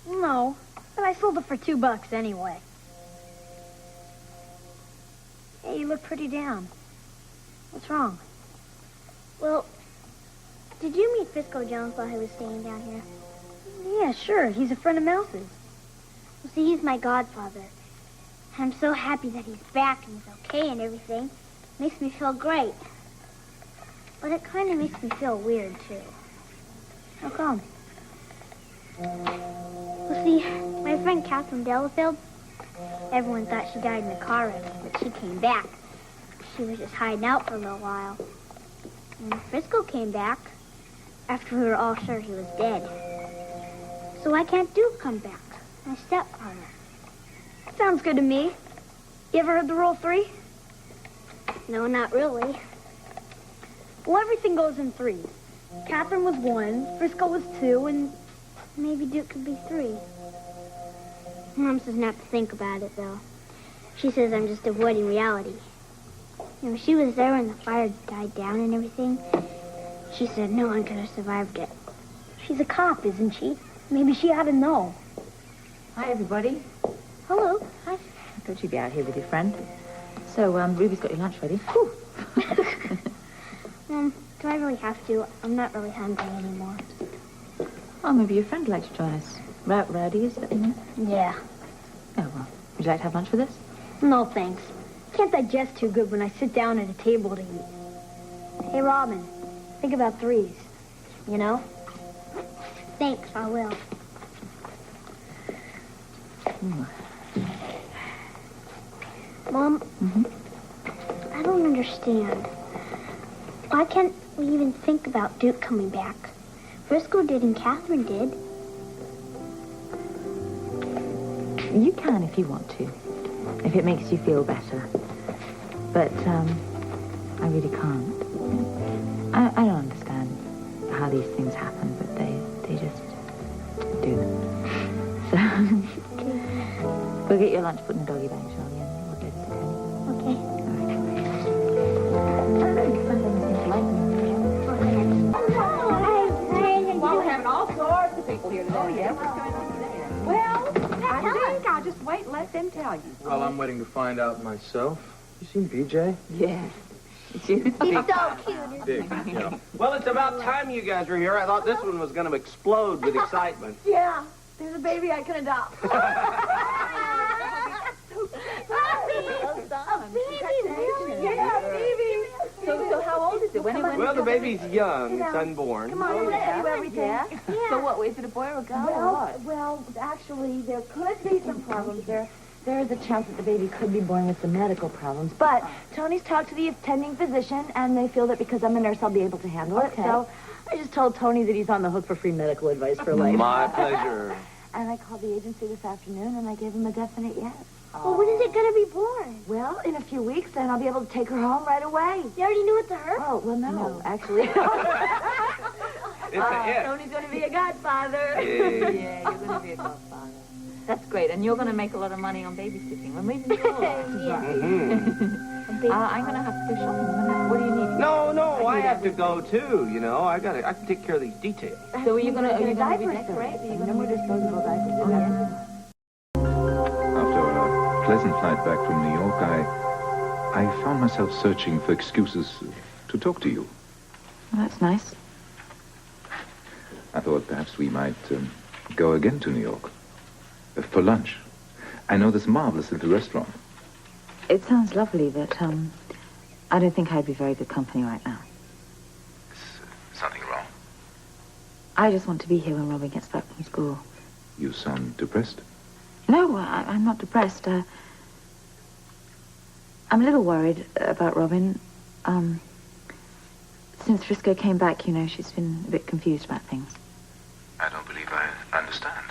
[SPEAKER 14] No, but I sold it for $2 anyway. Hey, you look pretty down. What's wrong?
[SPEAKER 13] Well, did you meet Frisco Jones while he was staying down here?
[SPEAKER 14] Yeah, sure. He's a friend of Mouse's.
[SPEAKER 13] Well, see, he's my godfather. I'm so happy that he's back and he's okay and everything. Makes me feel great. But it kind of makes me feel weird, too.
[SPEAKER 14] How come?
[SPEAKER 13] Well, see, my friend Catherine Delafield, everyone thought she died in a car wreck, but she came back. She was just hiding out for a little while. And Frisco came back after we were all sure he was dead. So why can't Duke come back? My stepfather.
[SPEAKER 14] Sounds good to me. You ever heard the Rule 3?
[SPEAKER 13] No, not really.
[SPEAKER 14] Well, everything goes in threes. Catherine was 1, Frisco was 2, and
[SPEAKER 13] maybe Duke could be 3. Mom says not to think about it, though. She says I'm just avoiding reality. You know, she was there when the fire died down and everything. She said no one could have survived it.
[SPEAKER 14] She's a cop, isn't she? Maybe she ought to know.
[SPEAKER 3] Hi, everybody.
[SPEAKER 13] Hello. Hi.
[SPEAKER 3] I thought you'd be out here with your friend. So, Ruby's got your lunch ready. Whew.
[SPEAKER 13] Do I really have to? I'm not really hungry anymore.
[SPEAKER 3] Oh, maybe your friend would like to join us. Rowdy, is that your name?
[SPEAKER 14] Yeah.
[SPEAKER 3] Oh, well. Would you like to have lunch with us?
[SPEAKER 14] No, thanks. Can't digest too good when I sit down at a table to eat. Hey, Robin, think about threes. You know?
[SPEAKER 13] Thanks, I will. Mom, I don't understand. Why can't we even think about Duke coming back? Frisco did and Catherine did.
[SPEAKER 3] You can if you want to. If it makes you feel better. But, I really can't. I don't understand how these things happen, but they just do. So, we'll get your lunch put in the doggy bag, shall we? And we'll go to Tony.
[SPEAKER 13] Okay.
[SPEAKER 6] Well, we're having all sorts of people here today.
[SPEAKER 10] Oh, yeah? What's going on today? Well, I think I'll just wait and let them tell you.
[SPEAKER 12] Well, I'm waiting to find out myself. You seen BJ?
[SPEAKER 3] Yeah.
[SPEAKER 13] He's so cute.
[SPEAKER 12] Big, yeah.
[SPEAKER 11] Well, it's about time you guys were here. I thought this one was going to explode with excitement.
[SPEAKER 10] Yeah, there's a baby I can adopt.
[SPEAKER 3] Yeah, baby. So how old is it?
[SPEAKER 11] Well, the baby's young. It's unborn.
[SPEAKER 10] Come on, let's do everything.
[SPEAKER 3] Yeah? So what, is it a boy or a girl or what?
[SPEAKER 10] Well, actually, there could be some problems. There is a chance that the baby could be born with some medical problems. But Tony's talked to the attending physician, and they feel that because I'm a nurse, I'll be able to handle it. So I just told Tony that he's on the hook for free medical advice for life.
[SPEAKER 11] My pleasure.
[SPEAKER 10] And I called the agency this afternoon, and I gave him a definite yes.
[SPEAKER 13] Well, when is it going to be born?
[SPEAKER 10] Well, in a few weeks, then I'll be able to take her home right away.
[SPEAKER 13] You already knew it to her?
[SPEAKER 10] Oh, well, no. Actually.
[SPEAKER 3] Tony's going to be a godfather. Yeah, you're going to be a godfather. That's great. And you're going to make a lot of money on babysitting. Well, maybe you will. I'm going to have to go shopping. What do you need?
[SPEAKER 11] No, I have to go too, you know. I can take care of these details.
[SPEAKER 3] So are you going to
[SPEAKER 10] diapers,
[SPEAKER 3] redecorate?
[SPEAKER 10] No more disposable diapers.
[SPEAKER 2] After a pleasant flight back from New York, I found myself searching for excuses to talk to you.
[SPEAKER 3] Well, that's nice.
[SPEAKER 2] I thought perhaps we might go again to New York. For lunch. I know this marvelous little restaurant.
[SPEAKER 3] It sounds lovely, but, I don't think I'd be very good company right now.
[SPEAKER 2] Is something wrong?
[SPEAKER 3] I just want to be here when Robin gets back from school.
[SPEAKER 2] You sound depressed.
[SPEAKER 3] No, I'm not depressed. I'm a little worried about Robin. Since Frisco came back, you know, she's been a bit confused about things.
[SPEAKER 2] I don't believe I understand.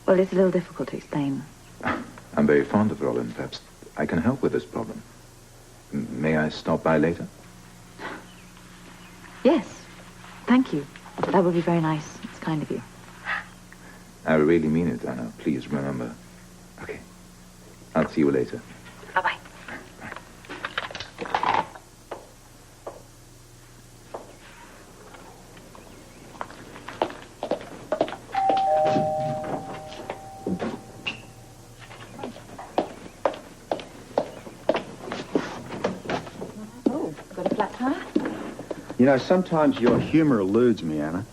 [SPEAKER 3] Well, it's a little difficult to explain.
[SPEAKER 2] I'm very fond of Robin. Perhaps I can help with this problem. May I stop by later?
[SPEAKER 3] Yes. Thank you. That would be very nice. It's kind of you.
[SPEAKER 2] I really mean it, Anna. Please remember. Okay. I'll see you later.
[SPEAKER 3] Bye-bye. Oh, got a flat tire?
[SPEAKER 4] You know, sometimes your humor eludes me, Anna.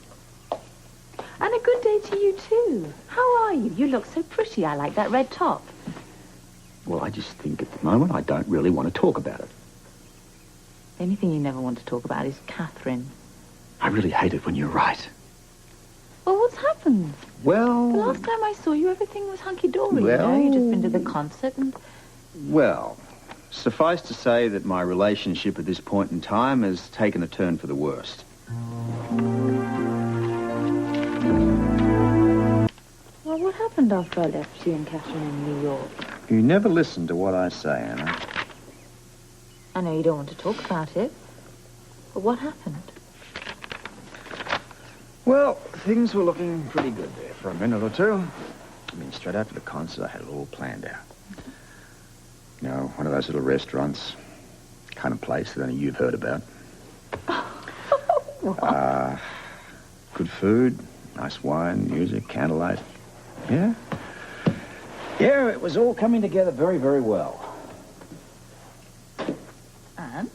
[SPEAKER 3] And a good day to you, too. How are you? You look so pretty. I like that red top.
[SPEAKER 4] Well, I just think at the moment I don't really want to talk about it.
[SPEAKER 3] The only thing you never want to talk about is Catherine.
[SPEAKER 4] I really hate it when you're right.
[SPEAKER 3] Well, what's happened?
[SPEAKER 4] Well...
[SPEAKER 3] The last time I saw you, everything was hunky-dory.
[SPEAKER 4] Well-
[SPEAKER 3] You'd just been to the concert and...
[SPEAKER 4] Well, suffice to say that my relationship at this point in time has taken a turn for the worst.
[SPEAKER 3] Well, what happened after I left you and Catherine in New York?
[SPEAKER 4] You never listen to what I say, Anna.
[SPEAKER 3] I know you don't want to talk about it, but what happened?
[SPEAKER 4] Well, things were looking pretty good there for a minute or two. I mean, straight after the concert, I had it all planned out. You know, one of those little restaurants, kind of place that only you've heard about. Good food, nice wine, music, candlelight. Yeah. Yeah, it was all coming together very, very well.
[SPEAKER 3] And?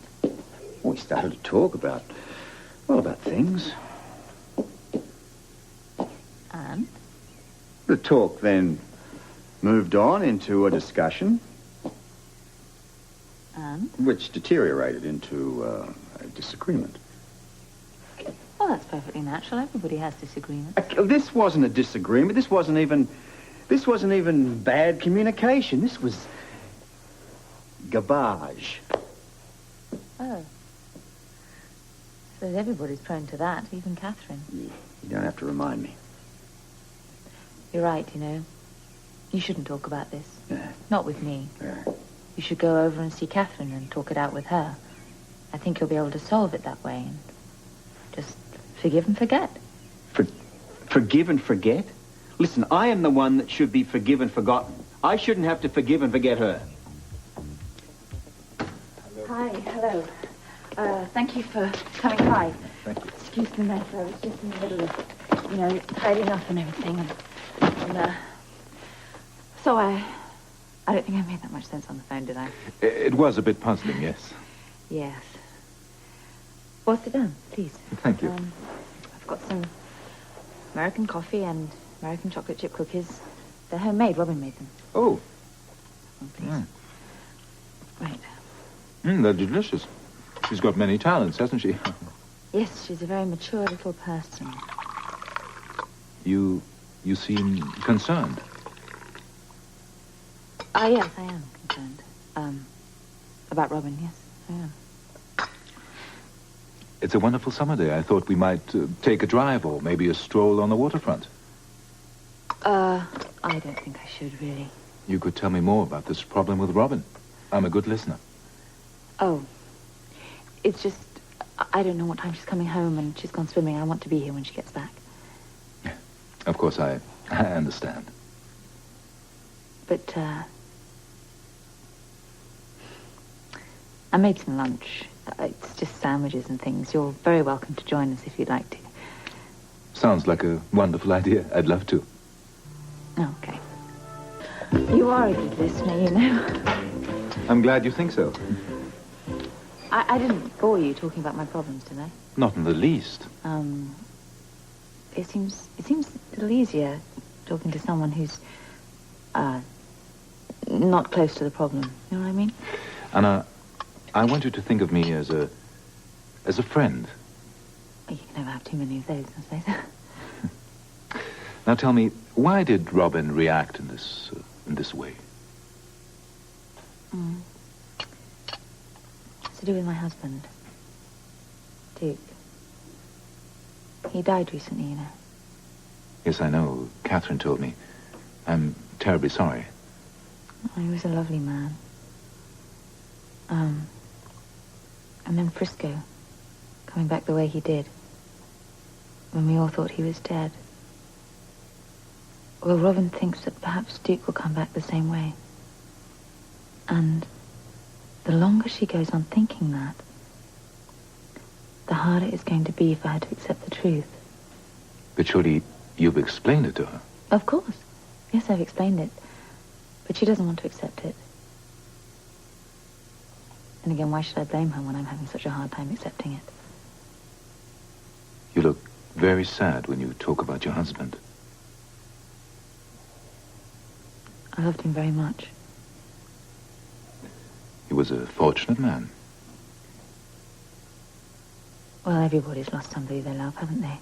[SPEAKER 4] We started to talk about things.
[SPEAKER 3] And?
[SPEAKER 4] The talk then moved on into a discussion.
[SPEAKER 3] And?
[SPEAKER 4] Which deteriorated into a disagreement.
[SPEAKER 3] Well, that's perfectly natural. Everybody has disagreements.
[SPEAKER 4] This wasn't a disagreement. This wasn't even bad communication. This was garbage.
[SPEAKER 3] Oh. So everybody's prone to that, even Catherine.
[SPEAKER 4] You don't have to remind me.
[SPEAKER 3] You're right, you know. You shouldn't talk about this.
[SPEAKER 4] Yeah.
[SPEAKER 3] Not with me.
[SPEAKER 4] Yeah.
[SPEAKER 3] You should go over and see Catherine and talk it out with her. I think you'll be able to solve it that way and just forgive and forget.
[SPEAKER 4] Forgive and forget? Listen, I am the one that should be forgiven, forgotten. I shouldn't have to forgive and forget her.
[SPEAKER 3] Hi, hello. Thank you for coming by.
[SPEAKER 4] Thank you.
[SPEAKER 3] Excuse the mess. I was just in the middle of, you know, tidying up and everything. And so I don't think I made that much sense on the phone, did I?
[SPEAKER 2] It was a bit puzzling, yes.
[SPEAKER 3] Yes. Well, sit down, please.
[SPEAKER 2] Thank you.
[SPEAKER 3] I've got some American coffee and American chocolate chip cookies. They're homemade. Robin made them.
[SPEAKER 2] Oh.
[SPEAKER 3] Please.
[SPEAKER 2] Mm.
[SPEAKER 3] Right.
[SPEAKER 2] They're delicious. She's got many talents, hasn't she?
[SPEAKER 3] Yes, she's a very mature little person.
[SPEAKER 2] You seem concerned.
[SPEAKER 3] Yes, I am concerned. About Robin, yes, I am.
[SPEAKER 2] It's a wonderful summer day. I thought we might take a drive or maybe a stroll on the waterfront.
[SPEAKER 3] I don't think I should, really.
[SPEAKER 2] You could tell me more about this problem with Robin. I'm a good listener.
[SPEAKER 3] Oh. It's just, I don't know what time she's coming home and she's gone swimming. I want to be here when she gets back.
[SPEAKER 2] Of course, I understand.
[SPEAKER 3] But, I made some lunch. It's just sandwiches and things. You're very welcome to join us if you'd like to.
[SPEAKER 2] Sounds like a wonderful idea. I'd love to.
[SPEAKER 3] Okay. You are a good listener, you know.
[SPEAKER 2] I'm glad you think so.
[SPEAKER 3] I didn't bore you talking about my problems, did I?
[SPEAKER 2] Not in the least.
[SPEAKER 3] It seems a little easier talking to someone who's, not close to the problem. You know what I mean?
[SPEAKER 2] Anna, I want you to think of me as a friend.
[SPEAKER 3] You can never have too many of those, I suppose.
[SPEAKER 2] Now tell me, why did Robin react in this way?
[SPEAKER 3] It's to do with my husband, Duke. He died recently, you know.
[SPEAKER 2] Yes, I know. Catherine told me. I'm terribly sorry.
[SPEAKER 3] Oh, he was a lovely man. And then Frisco, coming back the way he did, when we all thought he was dead. Well, Robin thinks that perhaps Duke will come back the same way. And the longer she goes on thinking that, the harder it's going to be for her to accept the truth.
[SPEAKER 2] But surely you've explained it to her.
[SPEAKER 3] Of course. Yes, I've explained it. But she doesn't want to accept it. And again, why should I blame her when I'm having such a hard time accepting it?
[SPEAKER 2] You look very sad when you talk about your husband.
[SPEAKER 3] I loved him very much.
[SPEAKER 2] He was a fortunate man.
[SPEAKER 3] Well, everybody's lost somebody they love, haven't they?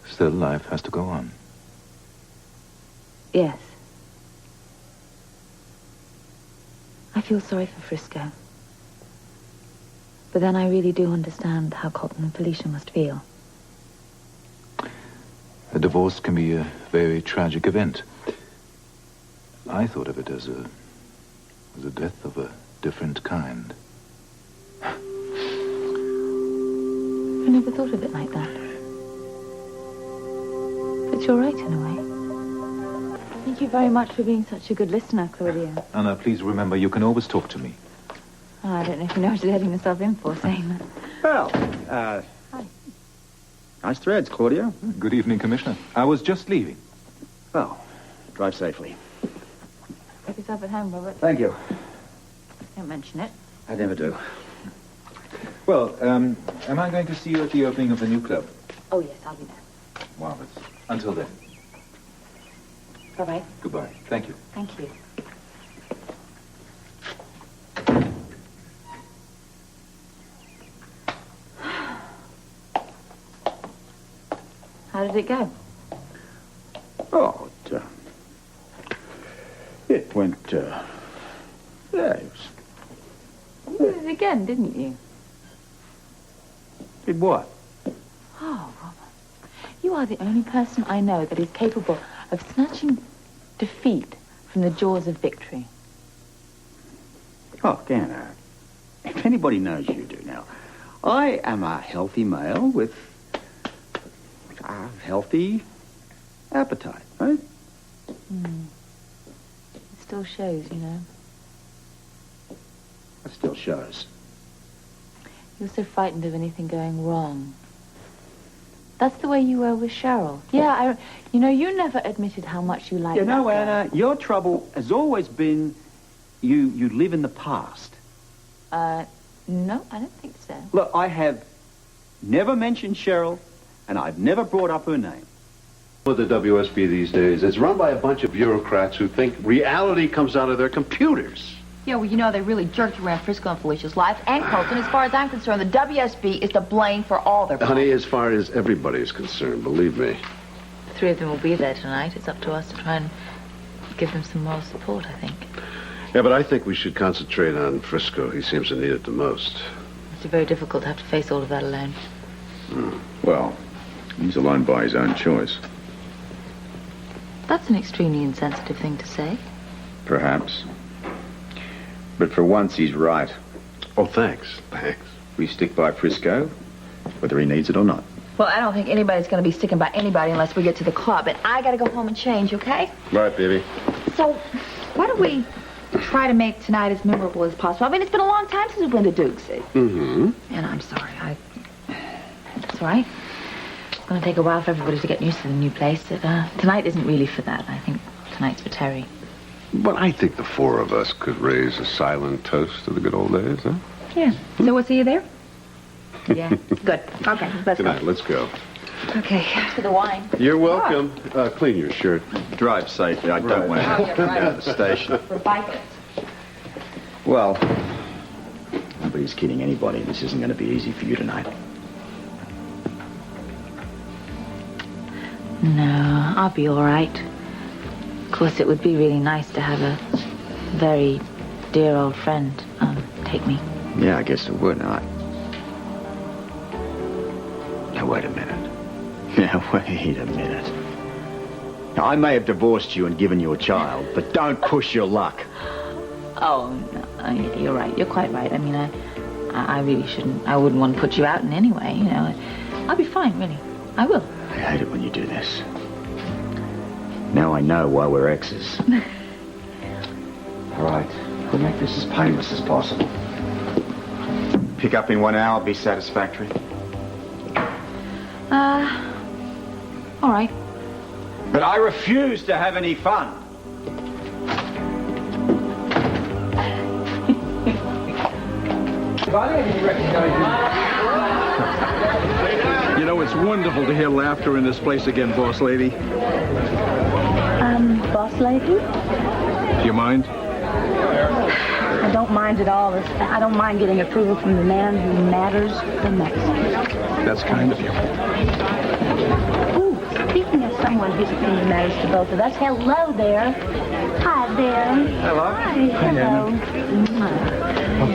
[SPEAKER 2] Still, life has to go on.
[SPEAKER 3] Yes. I feel sorry for Frisco. But then I really do understand how Colton and Felicia must feel.
[SPEAKER 2] A divorce can be a very tragic event. I thought of it as a death of a different kind.
[SPEAKER 3] I never thought of it like that. But you're right in a way. Thank you very much for being such a good listener, Claudia.
[SPEAKER 2] Anna, please remember, you can always talk to me.
[SPEAKER 3] Oh, I don't know if you know what you're letting yourself in for saying that.
[SPEAKER 4] Well,
[SPEAKER 3] Hi.
[SPEAKER 4] nice threads, Claudia.
[SPEAKER 2] Good evening, Commissioner. I was just leaving.
[SPEAKER 4] Well, drive safely.
[SPEAKER 3] Take yourself at home, Robert.
[SPEAKER 4] Thank you.
[SPEAKER 3] Don't mention it.
[SPEAKER 4] I never do.
[SPEAKER 2] Well, am I going to see you at the opening of the new club?
[SPEAKER 3] Oh, yes, I'll be there.
[SPEAKER 2] Marvelous. Until then.
[SPEAKER 3] Bye-bye.
[SPEAKER 2] Goodbye. Thank you.
[SPEAKER 3] Thank you. How did it go?
[SPEAKER 4] Oh, it went, yeah, it was...
[SPEAKER 3] You did it again, didn't you?
[SPEAKER 4] Did what?
[SPEAKER 3] Oh, Robert. You are the only person I know that is capable of snatching defeat from the jaws of victory.
[SPEAKER 4] Oh, Anna, if anybody knows, you do now. I am a healthy male with a healthy appetite, right?
[SPEAKER 3] It still shows, you know.
[SPEAKER 4] It still shows.
[SPEAKER 3] You're so frightened of anything going wrong. That's the way you were with Cheryl. Yeah, you know, you never admitted how much you liked
[SPEAKER 4] You know,
[SPEAKER 3] that girl.
[SPEAKER 4] Anna, your trouble has always been you live in the past.
[SPEAKER 3] No, I don't think so.
[SPEAKER 4] Look, I have never mentioned Cheryl, and I've never brought up her name.
[SPEAKER 15] With the WSB these days, it's run by a bunch of bureaucrats who think reality comes out of their computers.
[SPEAKER 16] Yeah, well, you know, they really jerked around Frisco and Felicia's life. And Colton, as far as I'm concerned, the WSB is to blame for all their problems.
[SPEAKER 15] Honey, as far as everybody's concerned, believe me.
[SPEAKER 3] The three of them will be there tonight. It's up to us to try and give them some moral support, I think.
[SPEAKER 15] Yeah, but I think we should concentrate on Frisco. He seems to need it the most.
[SPEAKER 3] It's very difficult to have to face all of that alone.
[SPEAKER 17] Well, he's alone by his own choice.
[SPEAKER 3] That's an extremely insensitive thing to say.
[SPEAKER 17] Perhaps. But for once, he's right.
[SPEAKER 15] Oh, thanks. Thanks.
[SPEAKER 17] We stick by Frisco, whether he needs it or not.
[SPEAKER 16] Well, I don't think anybody's going to be sticking by anybody unless we get to the club. And I got to go home and change, okay?
[SPEAKER 15] Right, baby.
[SPEAKER 16] So, why don't we try to make tonight as memorable as possible? I mean, it's been a long time since we've been to Duke's.
[SPEAKER 15] Mm-hmm.
[SPEAKER 16] And I'm sorry. That's all right. It's going to take a while for everybody to get used to the new place. Tonight isn't really for that. I think tonight's for Terry.
[SPEAKER 15] But I think the four of us could raise a silent toast to the good old days, huh?
[SPEAKER 16] Yeah. So we'll see you there? Yeah. Good. Okay, let's
[SPEAKER 15] Good night.
[SPEAKER 16] go.
[SPEAKER 15] Let's go.
[SPEAKER 16] Okay, for the wine.
[SPEAKER 15] You're welcome. Clean your shirt.
[SPEAKER 4] Drive safely. I don't want to have to come down to the station.
[SPEAKER 16] For bikers.
[SPEAKER 17] Well, nobody's kidding anybody. This isn't going to be easy for you tonight.
[SPEAKER 3] No, I'll be all right. Of course, it would be really nice to have a very dear old friend take me.
[SPEAKER 17] Yeah, I guess it would. Now, wait a minute. Now, wait a minute. I may have divorced you and given you a child, but don't push your luck.
[SPEAKER 16] Oh, no, you're right. You're quite right. I mean, I really shouldn't. I wouldn't want to put you out in any way, you know. I'll be fine, really. I will.
[SPEAKER 17] I hate it when you do this. Now I know why we're exes. All right, we'll make this as painless as possible. Pick up in 1 hour, be satisfactory.
[SPEAKER 16] All right.
[SPEAKER 17] But I refuse to have any fun.
[SPEAKER 4] You know, it's wonderful to hear laughter in this place again, boss lady.
[SPEAKER 10] Boss lady?
[SPEAKER 4] Do you mind?
[SPEAKER 10] I don't mind at all. I don't mind getting approval from the man who matters the most.
[SPEAKER 4] That's kind of you.
[SPEAKER 10] Ooh, speaking of someone whose opinion matters to both of us, hello there. Hi there.
[SPEAKER 17] Hello.
[SPEAKER 10] Hi, hello.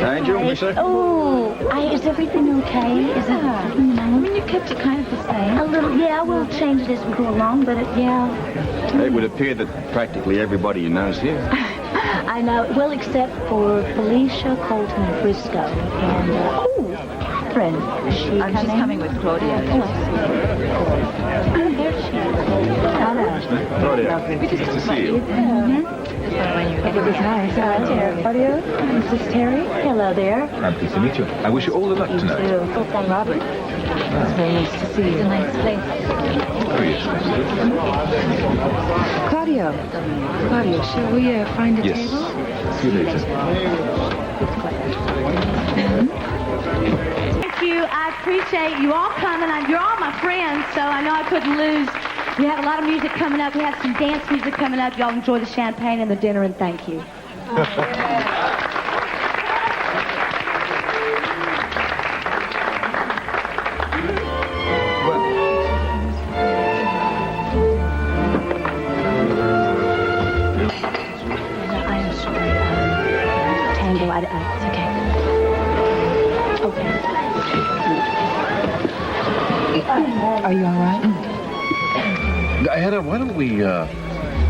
[SPEAKER 17] Angel, miss her?
[SPEAKER 10] Oh, is everything okay? Is it,
[SPEAKER 16] I mean, you kept it kind of the same.
[SPEAKER 10] A little, yeah, we'll change it as we go along, but yeah.
[SPEAKER 17] It would appear that practically everybody you know is here.
[SPEAKER 10] I know, well, except for Felicia, Colton, and Frisco. And, Catherine. Is she coming?
[SPEAKER 16] She's coming with Claudia.
[SPEAKER 10] Oh, there she is. Hello.
[SPEAKER 9] Claudia,
[SPEAKER 10] We just
[SPEAKER 9] nice to see you.
[SPEAKER 10] It was nice. Claudia, this is Terry. Hello there.
[SPEAKER 2] I'm pleased to meet you. I wish you all the luck tonight.
[SPEAKER 10] I'm Robert. It's very nice to see you.
[SPEAKER 16] It's a nice place.
[SPEAKER 5] Claudia, shall we find a
[SPEAKER 2] Yes.
[SPEAKER 5] table?
[SPEAKER 2] See you later.
[SPEAKER 14] Thank you. I appreciate you all coming. You're all my friends, so I know I couldn't lose. We have a lot of music coming up. We have some dance music coming up. Y'all enjoy the champagne and the dinner, and thank you.
[SPEAKER 10] I'm sorry. Tango, it's okay.
[SPEAKER 5] Are you all right?
[SPEAKER 9] Diana, why don't we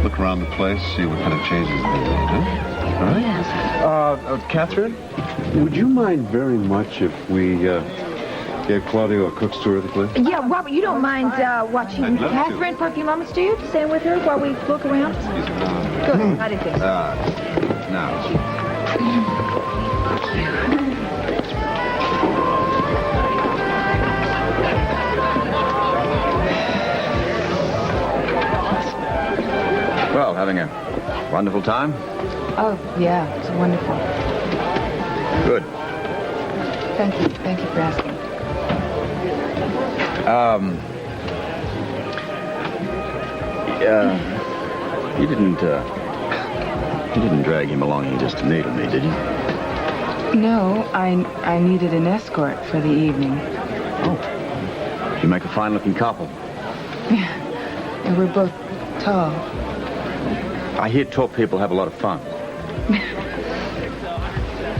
[SPEAKER 9] look around the place, see what kind of changes they made, huh? All right? Catherine, would you mind very much if we gave Claudia a cook's tour of the place?
[SPEAKER 3] Yeah, Robert, you don't mind watching
[SPEAKER 9] I'd love to.
[SPEAKER 3] Catherine for a few moments, do you? Staying with her while we look around? Good. I did think so.
[SPEAKER 9] Now.
[SPEAKER 17] Well, having a wonderful time?
[SPEAKER 5] Oh, yeah, it's wonderful.
[SPEAKER 17] Good.
[SPEAKER 5] Thank you for asking.
[SPEAKER 17] You didn't drag him along here just to needle me, did you?
[SPEAKER 5] No, I needed an escort for the evening.
[SPEAKER 17] Oh. You make a fine-looking couple.
[SPEAKER 5] And we're both tall.
[SPEAKER 17] I hear tall people have a lot of fun.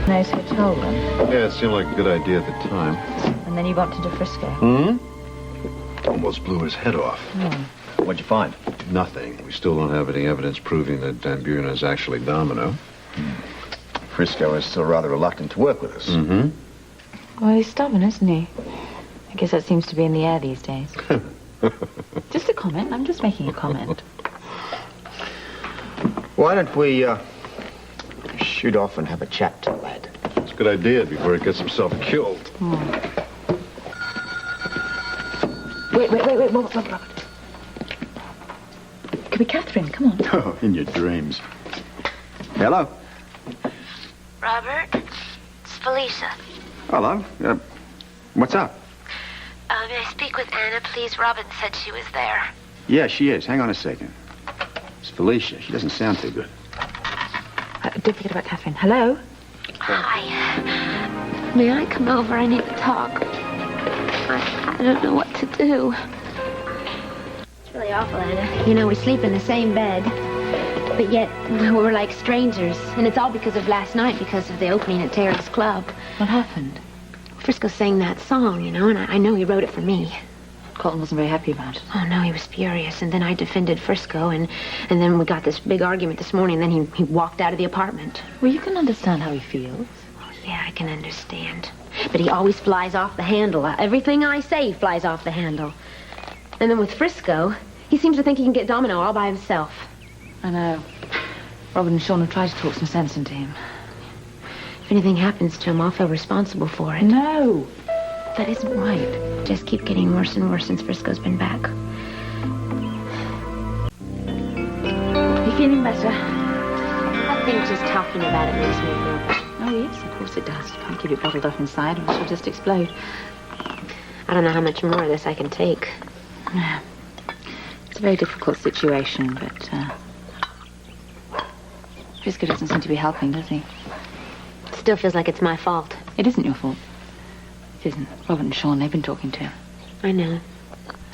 [SPEAKER 16] Nice hotel room.
[SPEAKER 9] Yeah, it seemed like a good idea at the time.
[SPEAKER 16] And then you bumped into Frisco.
[SPEAKER 9] Hmm? Almost blew his head off.
[SPEAKER 17] What'd you find?
[SPEAKER 9] Nothing. We still don't have any evidence proving that Van Buren is actually Domino.
[SPEAKER 17] Frisco is still rather reluctant to work with us.
[SPEAKER 9] Mm-hmm.
[SPEAKER 16] Well, he's stubborn, isn't he? I guess that seems to be in the air these days. Just a comment. I'm just making a comment.
[SPEAKER 17] Why don't we shoot off and have a chat to the lad?
[SPEAKER 9] It's a good idea before he gets himself killed.
[SPEAKER 16] Wait, Robert. Could be Catherine. Come on.
[SPEAKER 17] Oh, in your dreams. Hello.
[SPEAKER 18] Robert, it's Felicia.
[SPEAKER 17] Hello. What's up?
[SPEAKER 18] May I speak with Anna, please? Robin said she was there.
[SPEAKER 17] Yeah, she is. Hang on a second. It's Felicia. She doesn't sound too good.
[SPEAKER 16] Don't forget about Catherine. Hello?
[SPEAKER 18] Hi. May I come over? I need to talk. I don't know what to do.
[SPEAKER 13] It's really awful, Anna. You know, we sleep in the same bed, but yet we're like strangers. And it's all because of last night, because of the opening at Terry's club.
[SPEAKER 16] What happened?
[SPEAKER 13] Frisco sang that song, you know, and I know he wrote it for me.
[SPEAKER 16] Colton wasn't very happy about it.
[SPEAKER 18] Oh, no, he was furious. And then I defended Frisco, and then we got this big argument this morning, and then he walked out of the apartment.
[SPEAKER 16] Well, you can understand how he feels.
[SPEAKER 18] Oh, yeah, I can understand. But he always flies off the handle. Everything I say flies off the handle. And then with Frisco, he seems to think he can get Domino all by himself.
[SPEAKER 16] I know. Robert and Sean have tried to talk some sense into him.
[SPEAKER 18] If anything happens to him, I'll feel responsible for it.
[SPEAKER 16] No. That isn't right.
[SPEAKER 18] Just keep getting worse and worse since Frisco's been back.
[SPEAKER 16] You feeling better?
[SPEAKER 18] I think just talking about it makes me feel better.
[SPEAKER 16] Oh, yes, of course it does. You can't keep it bottled up inside or it'll just explode.
[SPEAKER 18] I don't know how much more of this I can take.
[SPEAKER 16] Yeah. It's a very difficult situation, but, Frisco doesn't seem to be helping, does he?
[SPEAKER 18] Still feels like it's my fault.
[SPEAKER 16] It isn't your fault. It isn't. Robert and Sean, they've been talking to him.
[SPEAKER 18] I know.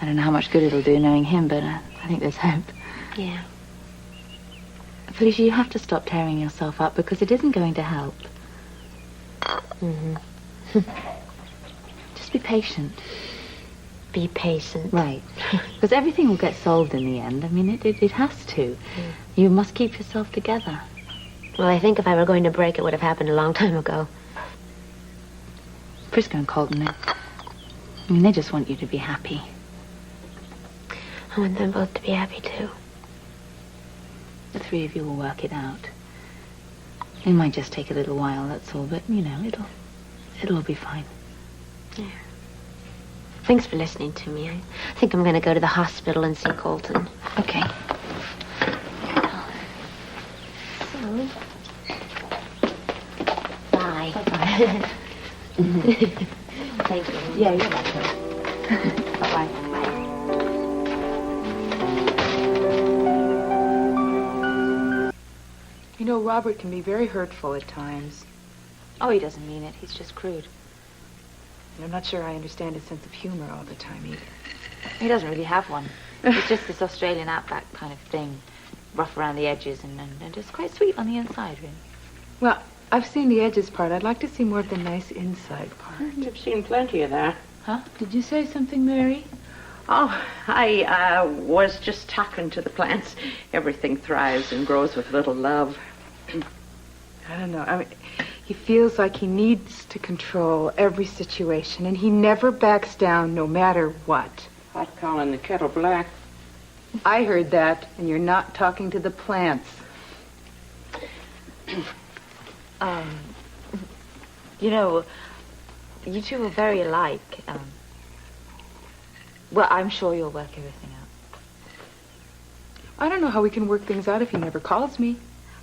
[SPEAKER 16] I don't know how much good it'll do knowing him, but I think there's hope.
[SPEAKER 18] Yeah.
[SPEAKER 16] Felicia, you have to stop tearing yourself up because it isn't going to help.
[SPEAKER 18] Mm-hmm.
[SPEAKER 16] Just be patient.
[SPEAKER 18] Be patient.
[SPEAKER 16] Right. Because everything will get solved in the end. I mean, it has to. You must keep yourself together.
[SPEAKER 18] Well, I think if I were going to break, it would have happened a long time ago.
[SPEAKER 16] Frisco and Colton, they just want you to be happy.
[SPEAKER 18] I want them both to be happy, too.
[SPEAKER 16] The three of you will work it out. It might just take a little while, that's all, but, it'll all be fine.
[SPEAKER 18] Yeah. Thanks for listening to me. I think I'm going to go to the hospital and see Colton.
[SPEAKER 16] Okay.
[SPEAKER 18] So, bye. Bye-bye. Thank you.
[SPEAKER 16] Yeah, you're welcome. Bye-bye.
[SPEAKER 5] You know, Robert can be very hurtful at times.
[SPEAKER 16] Oh, he doesn't mean it. He's just crude.
[SPEAKER 5] And I'm not sure I understand his sense of humor all the time either.
[SPEAKER 16] He doesn't really have one. It's just this Australian outback kind of thing. Rough around the edges and just quite sweet on the inside, really.
[SPEAKER 5] Well, I've seen the edges part. I'd like to see more of the nice inside part.
[SPEAKER 6] You've seen plenty of that.
[SPEAKER 5] Huh? Did you say something, Mary?
[SPEAKER 6] Oh, I was just talking to the plants. Everything thrives and grows with little love.
[SPEAKER 5] I don't know. I mean, he feels like he needs to control every situation, and he never backs down no matter what.
[SPEAKER 6] Hot calling the kettle black.
[SPEAKER 5] I heard that, and you're not talking to the plants.
[SPEAKER 16] You two are very alike. Well, I'm sure you'll work everything out.
[SPEAKER 5] I don't know how we can work things out if he never calls me.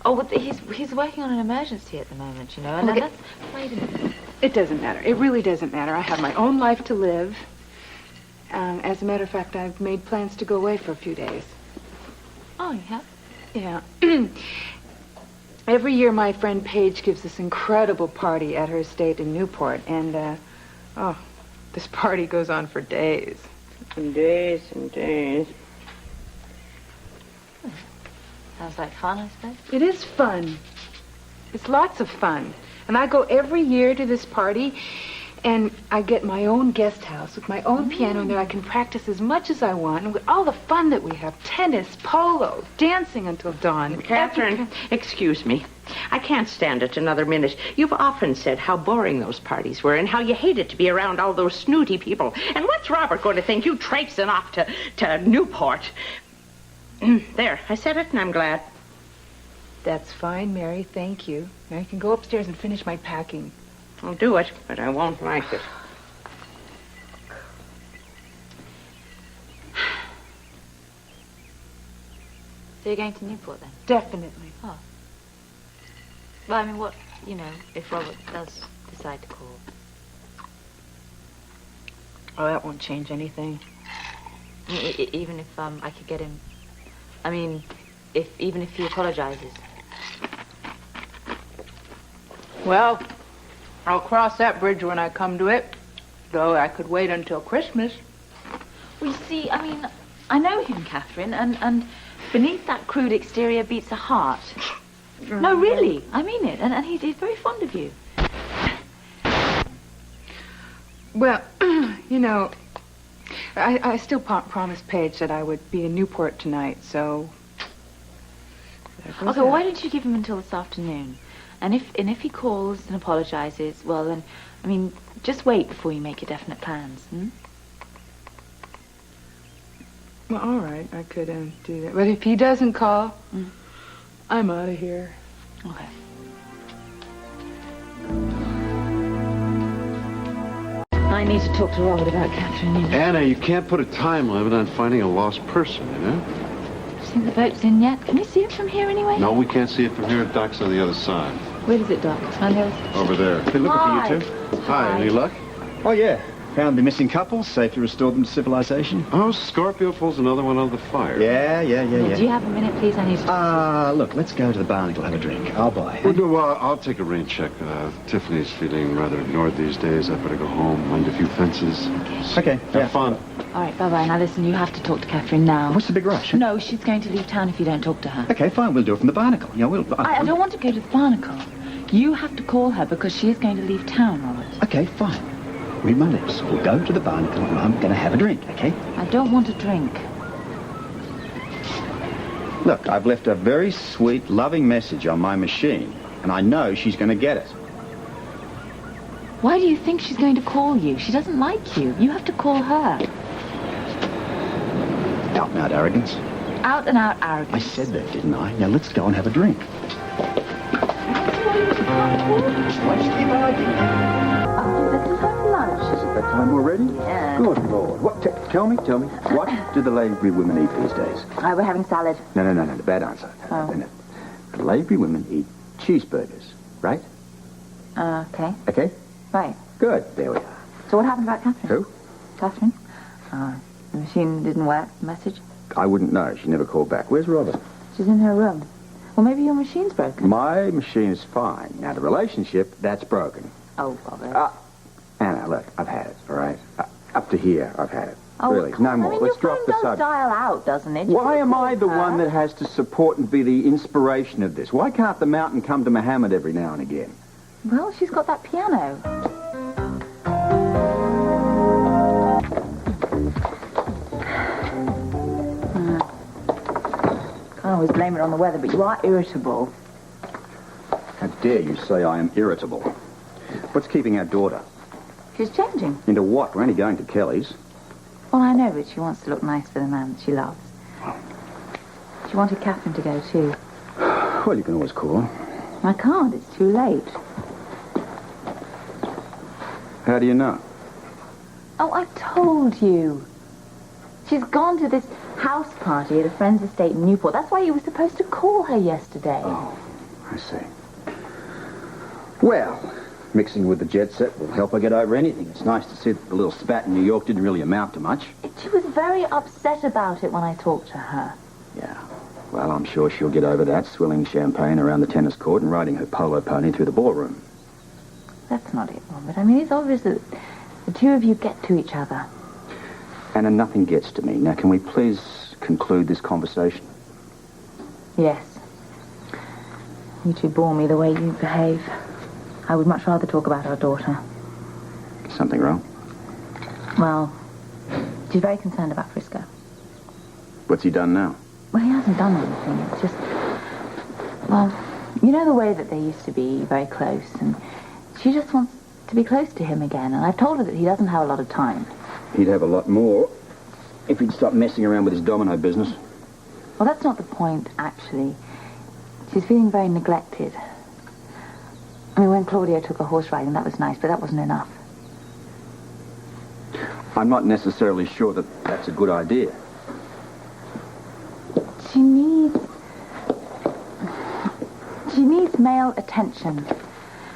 [SPEAKER 16] Oh, but he's working on an emergency at the moment, and
[SPEAKER 5] Okay.
[SPEAKER 16] that's... Wait a minute.
[SPEAKER 5] It doesn't matter. It really doesn't matter. I have my own life to live. As a matter of fact, I've made plans to go away for a few days.
[SPEAKER 16] Oh, you have?
[SPEAKER 5] Yeah. Every year, my friend Paige gives this incredible party at her estate in Newport, and, this party goes on for days.
[SPEAKER 6] And days and days.
[SPEAKER 16] Sounds like fun, I suppose.
[SPEAKER 5] It is fun. It's lots of fun. And I go every year to this party, and I get my own guest house with my own piano, and there I can practice as much as I want, and with all the fun that we have, tennis, polo, dancing until dawn.
[SPEAKER 6] Catherine, excuse me. I can't stand it another minute. You've often said how boring those parties were and how you hated to be around all those snooty people. And what's Robert going to think you traipsing off to Newport? There, I said it and I'm glad.
[SPEAKER 5] That's fine, Mary. Thank you. Now you can go upstairs and finish my packing.
[SPEAKER 6] I'll do it, but I won't like it.
[SPEAKER 16] So you're going to Newport then?
[SPEAKER 5] Definitely.
[SPEAKER 16] Oh. Well, I mean, what, if Robert does decide to call?
[SPEAKER 5] Oh, that won't change anything.
[SPEAKER 16] Even if I could get him... I mean, even if he apologizes.
[SPEAKER 6] Well, I'll cross that bridge when I come to it. Though I could wait until Christmas.
[SPEAKER 16] Well, you see, I mean, I know him, Catherine, and beneath that crude exterior beats a heart. No, really, I mean it, and he's very fond of you.
[SPEAKER 5] Well, I still promised Paige that I would be in Newport tonight, so...
[SPEAKER 16] Okay, well, why don't you give him until this afternoon? And if he calls and apologizes, well, then, I mean, just wait before you make your definite plans, hmm?
[SPEAKER 5] Well, all right, I could do that. But if he doesn't call, I'm out of here.
[SPEAKER 16] Okay. I need to talk to Robert about Catherine. You know?
[SPEAKER 15] Anna, you can't put a time limit on finding a lost person, you know?
[SPEAKER 16] Think the boat's in yet? Can we see it from here anyway?
[SPEAKER 15] No, we can't see it from here. Dock's on the other side.
[SPEAKER 16] Where does it dock? On the other...
[SPEAKER 15] Over there.
[SPEAKER 4] Been looking for you two.
[SPEAKER 15] Hi, any luck?
[SPEAKER 4] Oh, yeah. Found the missing couple, safely restored them to civilization.
[SPEAKER 15] Oh, Scorpio pulls another one out of the fire.
[SPEAKER 4] Yeah.
[SPEAKER 16] Do you have a minute, please? I need to...
[SPEAKER 4] Look, let's go to the Barnacle, have a drink. I'll buy.
[SPEAKER 15] Well, no, I'll take a rain check. Tiffany's feeling rather ignored these days. I better go home, mind a few fences.
[SPEAKER 4] Okay.
[SPEAKER 15] Have fun.
[SPEAKER 16] All right, bye-bye. Now, listen, you have to talk to Catherine now.
[SPEAKER 4] What's the big rush?
[SPEAKER 16] No, she's going to leave town if you don't talk to her.
[SPEAKER 4] Okay, fine. We'll do it from the Barnacle. You know,
[SPEAKER 16] I don't want to go to the Barnacle. You have to call her because she is going to leave town, Robert.
[SPEAKER 4] Okay, fine. Read my lips. We'll go to the Barnacle and I'm going to have a drink, okay?
[SPEAKER 16] I don't want a drink.
[SPEAKER 4] Look, I've left a very sweet, loving message on my machine, and I know she's going to get it.
[SPEAKER 16] Why do you think she's going to call you? She doesn't like you. You have to call her.
[SPEAKER 4] Out and out arrogance.
[SPEAKER 16] Out and out arrogance.
[SPEAKER 4] I said that, didn't I? Now let's go and have a drink.
[SPEAKER 19] Is it bedtime already?
[SPEAKER 16] Yeah.
[SPEAKER 19] Good Lord. What? Tell me. What do the Lavery women eat these days?
[SPEAKER 16] We're having salad.
[SPEAKER 19] No. The bad answer. No. The Lavery women eat cheeseburgers, right?
[SPEAKER 16] Okay.
[SPEAKER 19] Okay?
[SPEAKER 16] Right.
[SPEAKER 19] Good. There we are.
[SPEAKER 16] So what happened about Catherine?
[SPEAKER 19] Who?
[SPEAKER 16] Catherine? The machine didn't work. The message?
[SPEAKER 19] I wouldn't know. She never called back. Where's Robert?
[SPEAKER 16] She's in her room. Well, maybe your machine's broken.
[SPEAKER 19] My machine is fine. Now, the relationship, that's broken.
[SPEAKER 16] Oh, Robert.
[SPEAKER 19] Anna, look, I've had it, all right? Up to here, I've had it.
[SPEAKER 16] Oh,
[SPEAKER 19] really, no more.
[SPEAKER 16] I mean,
[SPEAKER 19] Let's drop the
[SPEAKER 16] your phone
[SPEAKER 19] subject.
[SPEAKER 16] does dial out, doesn't it?
[SPEAKER 19] Why am I the one that has to support and be the inspiration of this? Why can't the mountain come to Muhammad every now and again?
[SPEAKER 16] Well, she's got that piano. Can't always blame it on the weather, but you are irritable.
[SPEAKER 19] How dare you say I am irritable? What's keeping our daughter?
[SPEAKER 16] She's changing.
[SPEAKER 19] Into what? We're only going to Kelly's.
[SPEAKER 16] Well, I know, but she wants to look nice for the man that she loves. She wanted Catherine to go, too.
[SPEAKER 19] Well, you can always call her.
[SPEAKER 16] I can't. It's too late.
[SPEAKER 19] How do you know?
[SPEAKER 16] Oh, I told you. She's gone to this house party at a friend's estate in Newport. That's why you were supposed to call her yesterday.
[SPEAKER 19] Oh, I see. Well, mixing with the jet set will help her get over anything. It's nice to see that the little spat in New York didn't really amount to much.
[SPEAKER 16] She was very upset about it when I talked to her.
[SPEAKER 19] Yeah. Well, I'm sure she'll get over that, swilling champagne around the tennis court and riding her polo pony through the ballroom.
[SPEAKER 16] That's not it, Robert. I mean, it's obvious that the two of you get to each other.
[SPEAKER 19] Anna, nothing gets to me. Now, can we please conclude this conversation?
[SPEAKER 16] Yes. You two bore me the way you behave. I would much rather talk about our daughter.
[SPEAKER 19] Something wrong?
[SPEAKER 16] Well, she's very concerned about Frisco.
[SPEAKER 19] What's he done now?
[SPEAKER 16] Well, he hasn't done anything. It's just... Well, you know the way that they used to be very close, and she just wants to be close to him again, and I've told her that he doesn't have a lot of time.
[SPEAKER 19] He'd have a lot more if he'd stop messing around with his domino business.
[SPEAKER 16] Well, that's not the point, actually. She's feeling very neglected. I mean, when Claudio took her horse riding, that was nice, but that wasn't enough.
[SPEAKER 19] I'm not necessarily sure that that's a good idea.
[SPEAKER 16] She needs male attention.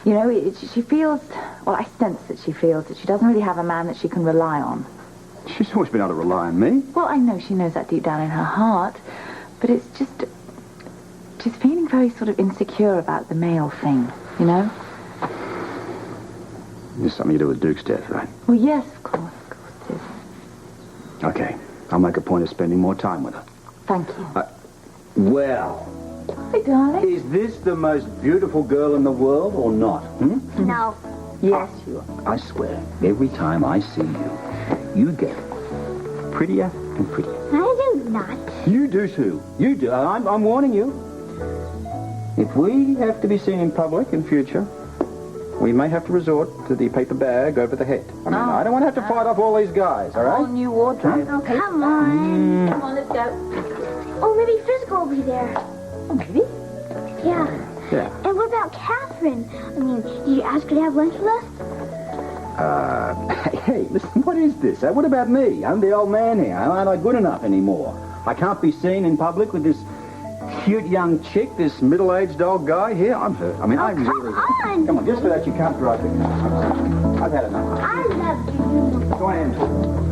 [SPEAKER 16] You know, she feels, well, I sense that she feels that she doesn't really have a man that she can rely on.
[SPEAKER 19] She's always been able to rely on me.
[SPEAKER 16] Well, I know she knows that deep down in her heart, but it's just, she's feeling very sort of insecure about the male thing, you know?
[SPEAKER 19] There's something to do with Duke's death, right?
[SPEAKER 16] Well, yes, of course it is.
[SPEAKER 19] Okay, I'll make a point of spending more time with her.
[SPEAKER 16] Thank you.
[SPEAKER 19] Well...
[SPEAKER 16] Hi, darling.
[SPEAKER 19] Is this the most beautiful girl in the world or not?
[SPEAKER 13] No.
[SPEAKER 16] Yes, you are.
[SPEAKER 19] I swear, every time I see you, you get prettier and prettier.
[SPEAKER 13] I do not.
[SPEAKER 19] You do too. You do. I'm warning you. If we have to be seen in public in future, we may have to resort to the paper bag over the head. I mean, I don't want to have to fight off all these guys, all right?
[SPEAKER 16] Whole new wardrobe.
[SPEAKER 13] Oh, come on.
[SPEAKER 16] Come on, let's go.
[SPEAKER 13] Oh, maybe Frisco will be there.
[SPEAKER 16] Oh, maybe.
[SPEAKER 13] Yeah.
[SPEAKER 19] Yeah.
[SPEAKER 13] And what about Catherine? I mean, did you ask her to have lunch with us?
[SPEAKER 19] Hey, listen, what is this? What about me? I'm the old man here. I'm not good enough anymore. I can't be seen in public with this cute young chick, this middle-aged old guy here. I'm hurt. I mean, I'm really hurt. Come on, just for that you can't drive the car. I've had enough.
[SPEAKER 13] I love you.
[SPEAKER 19] Go ahead and talk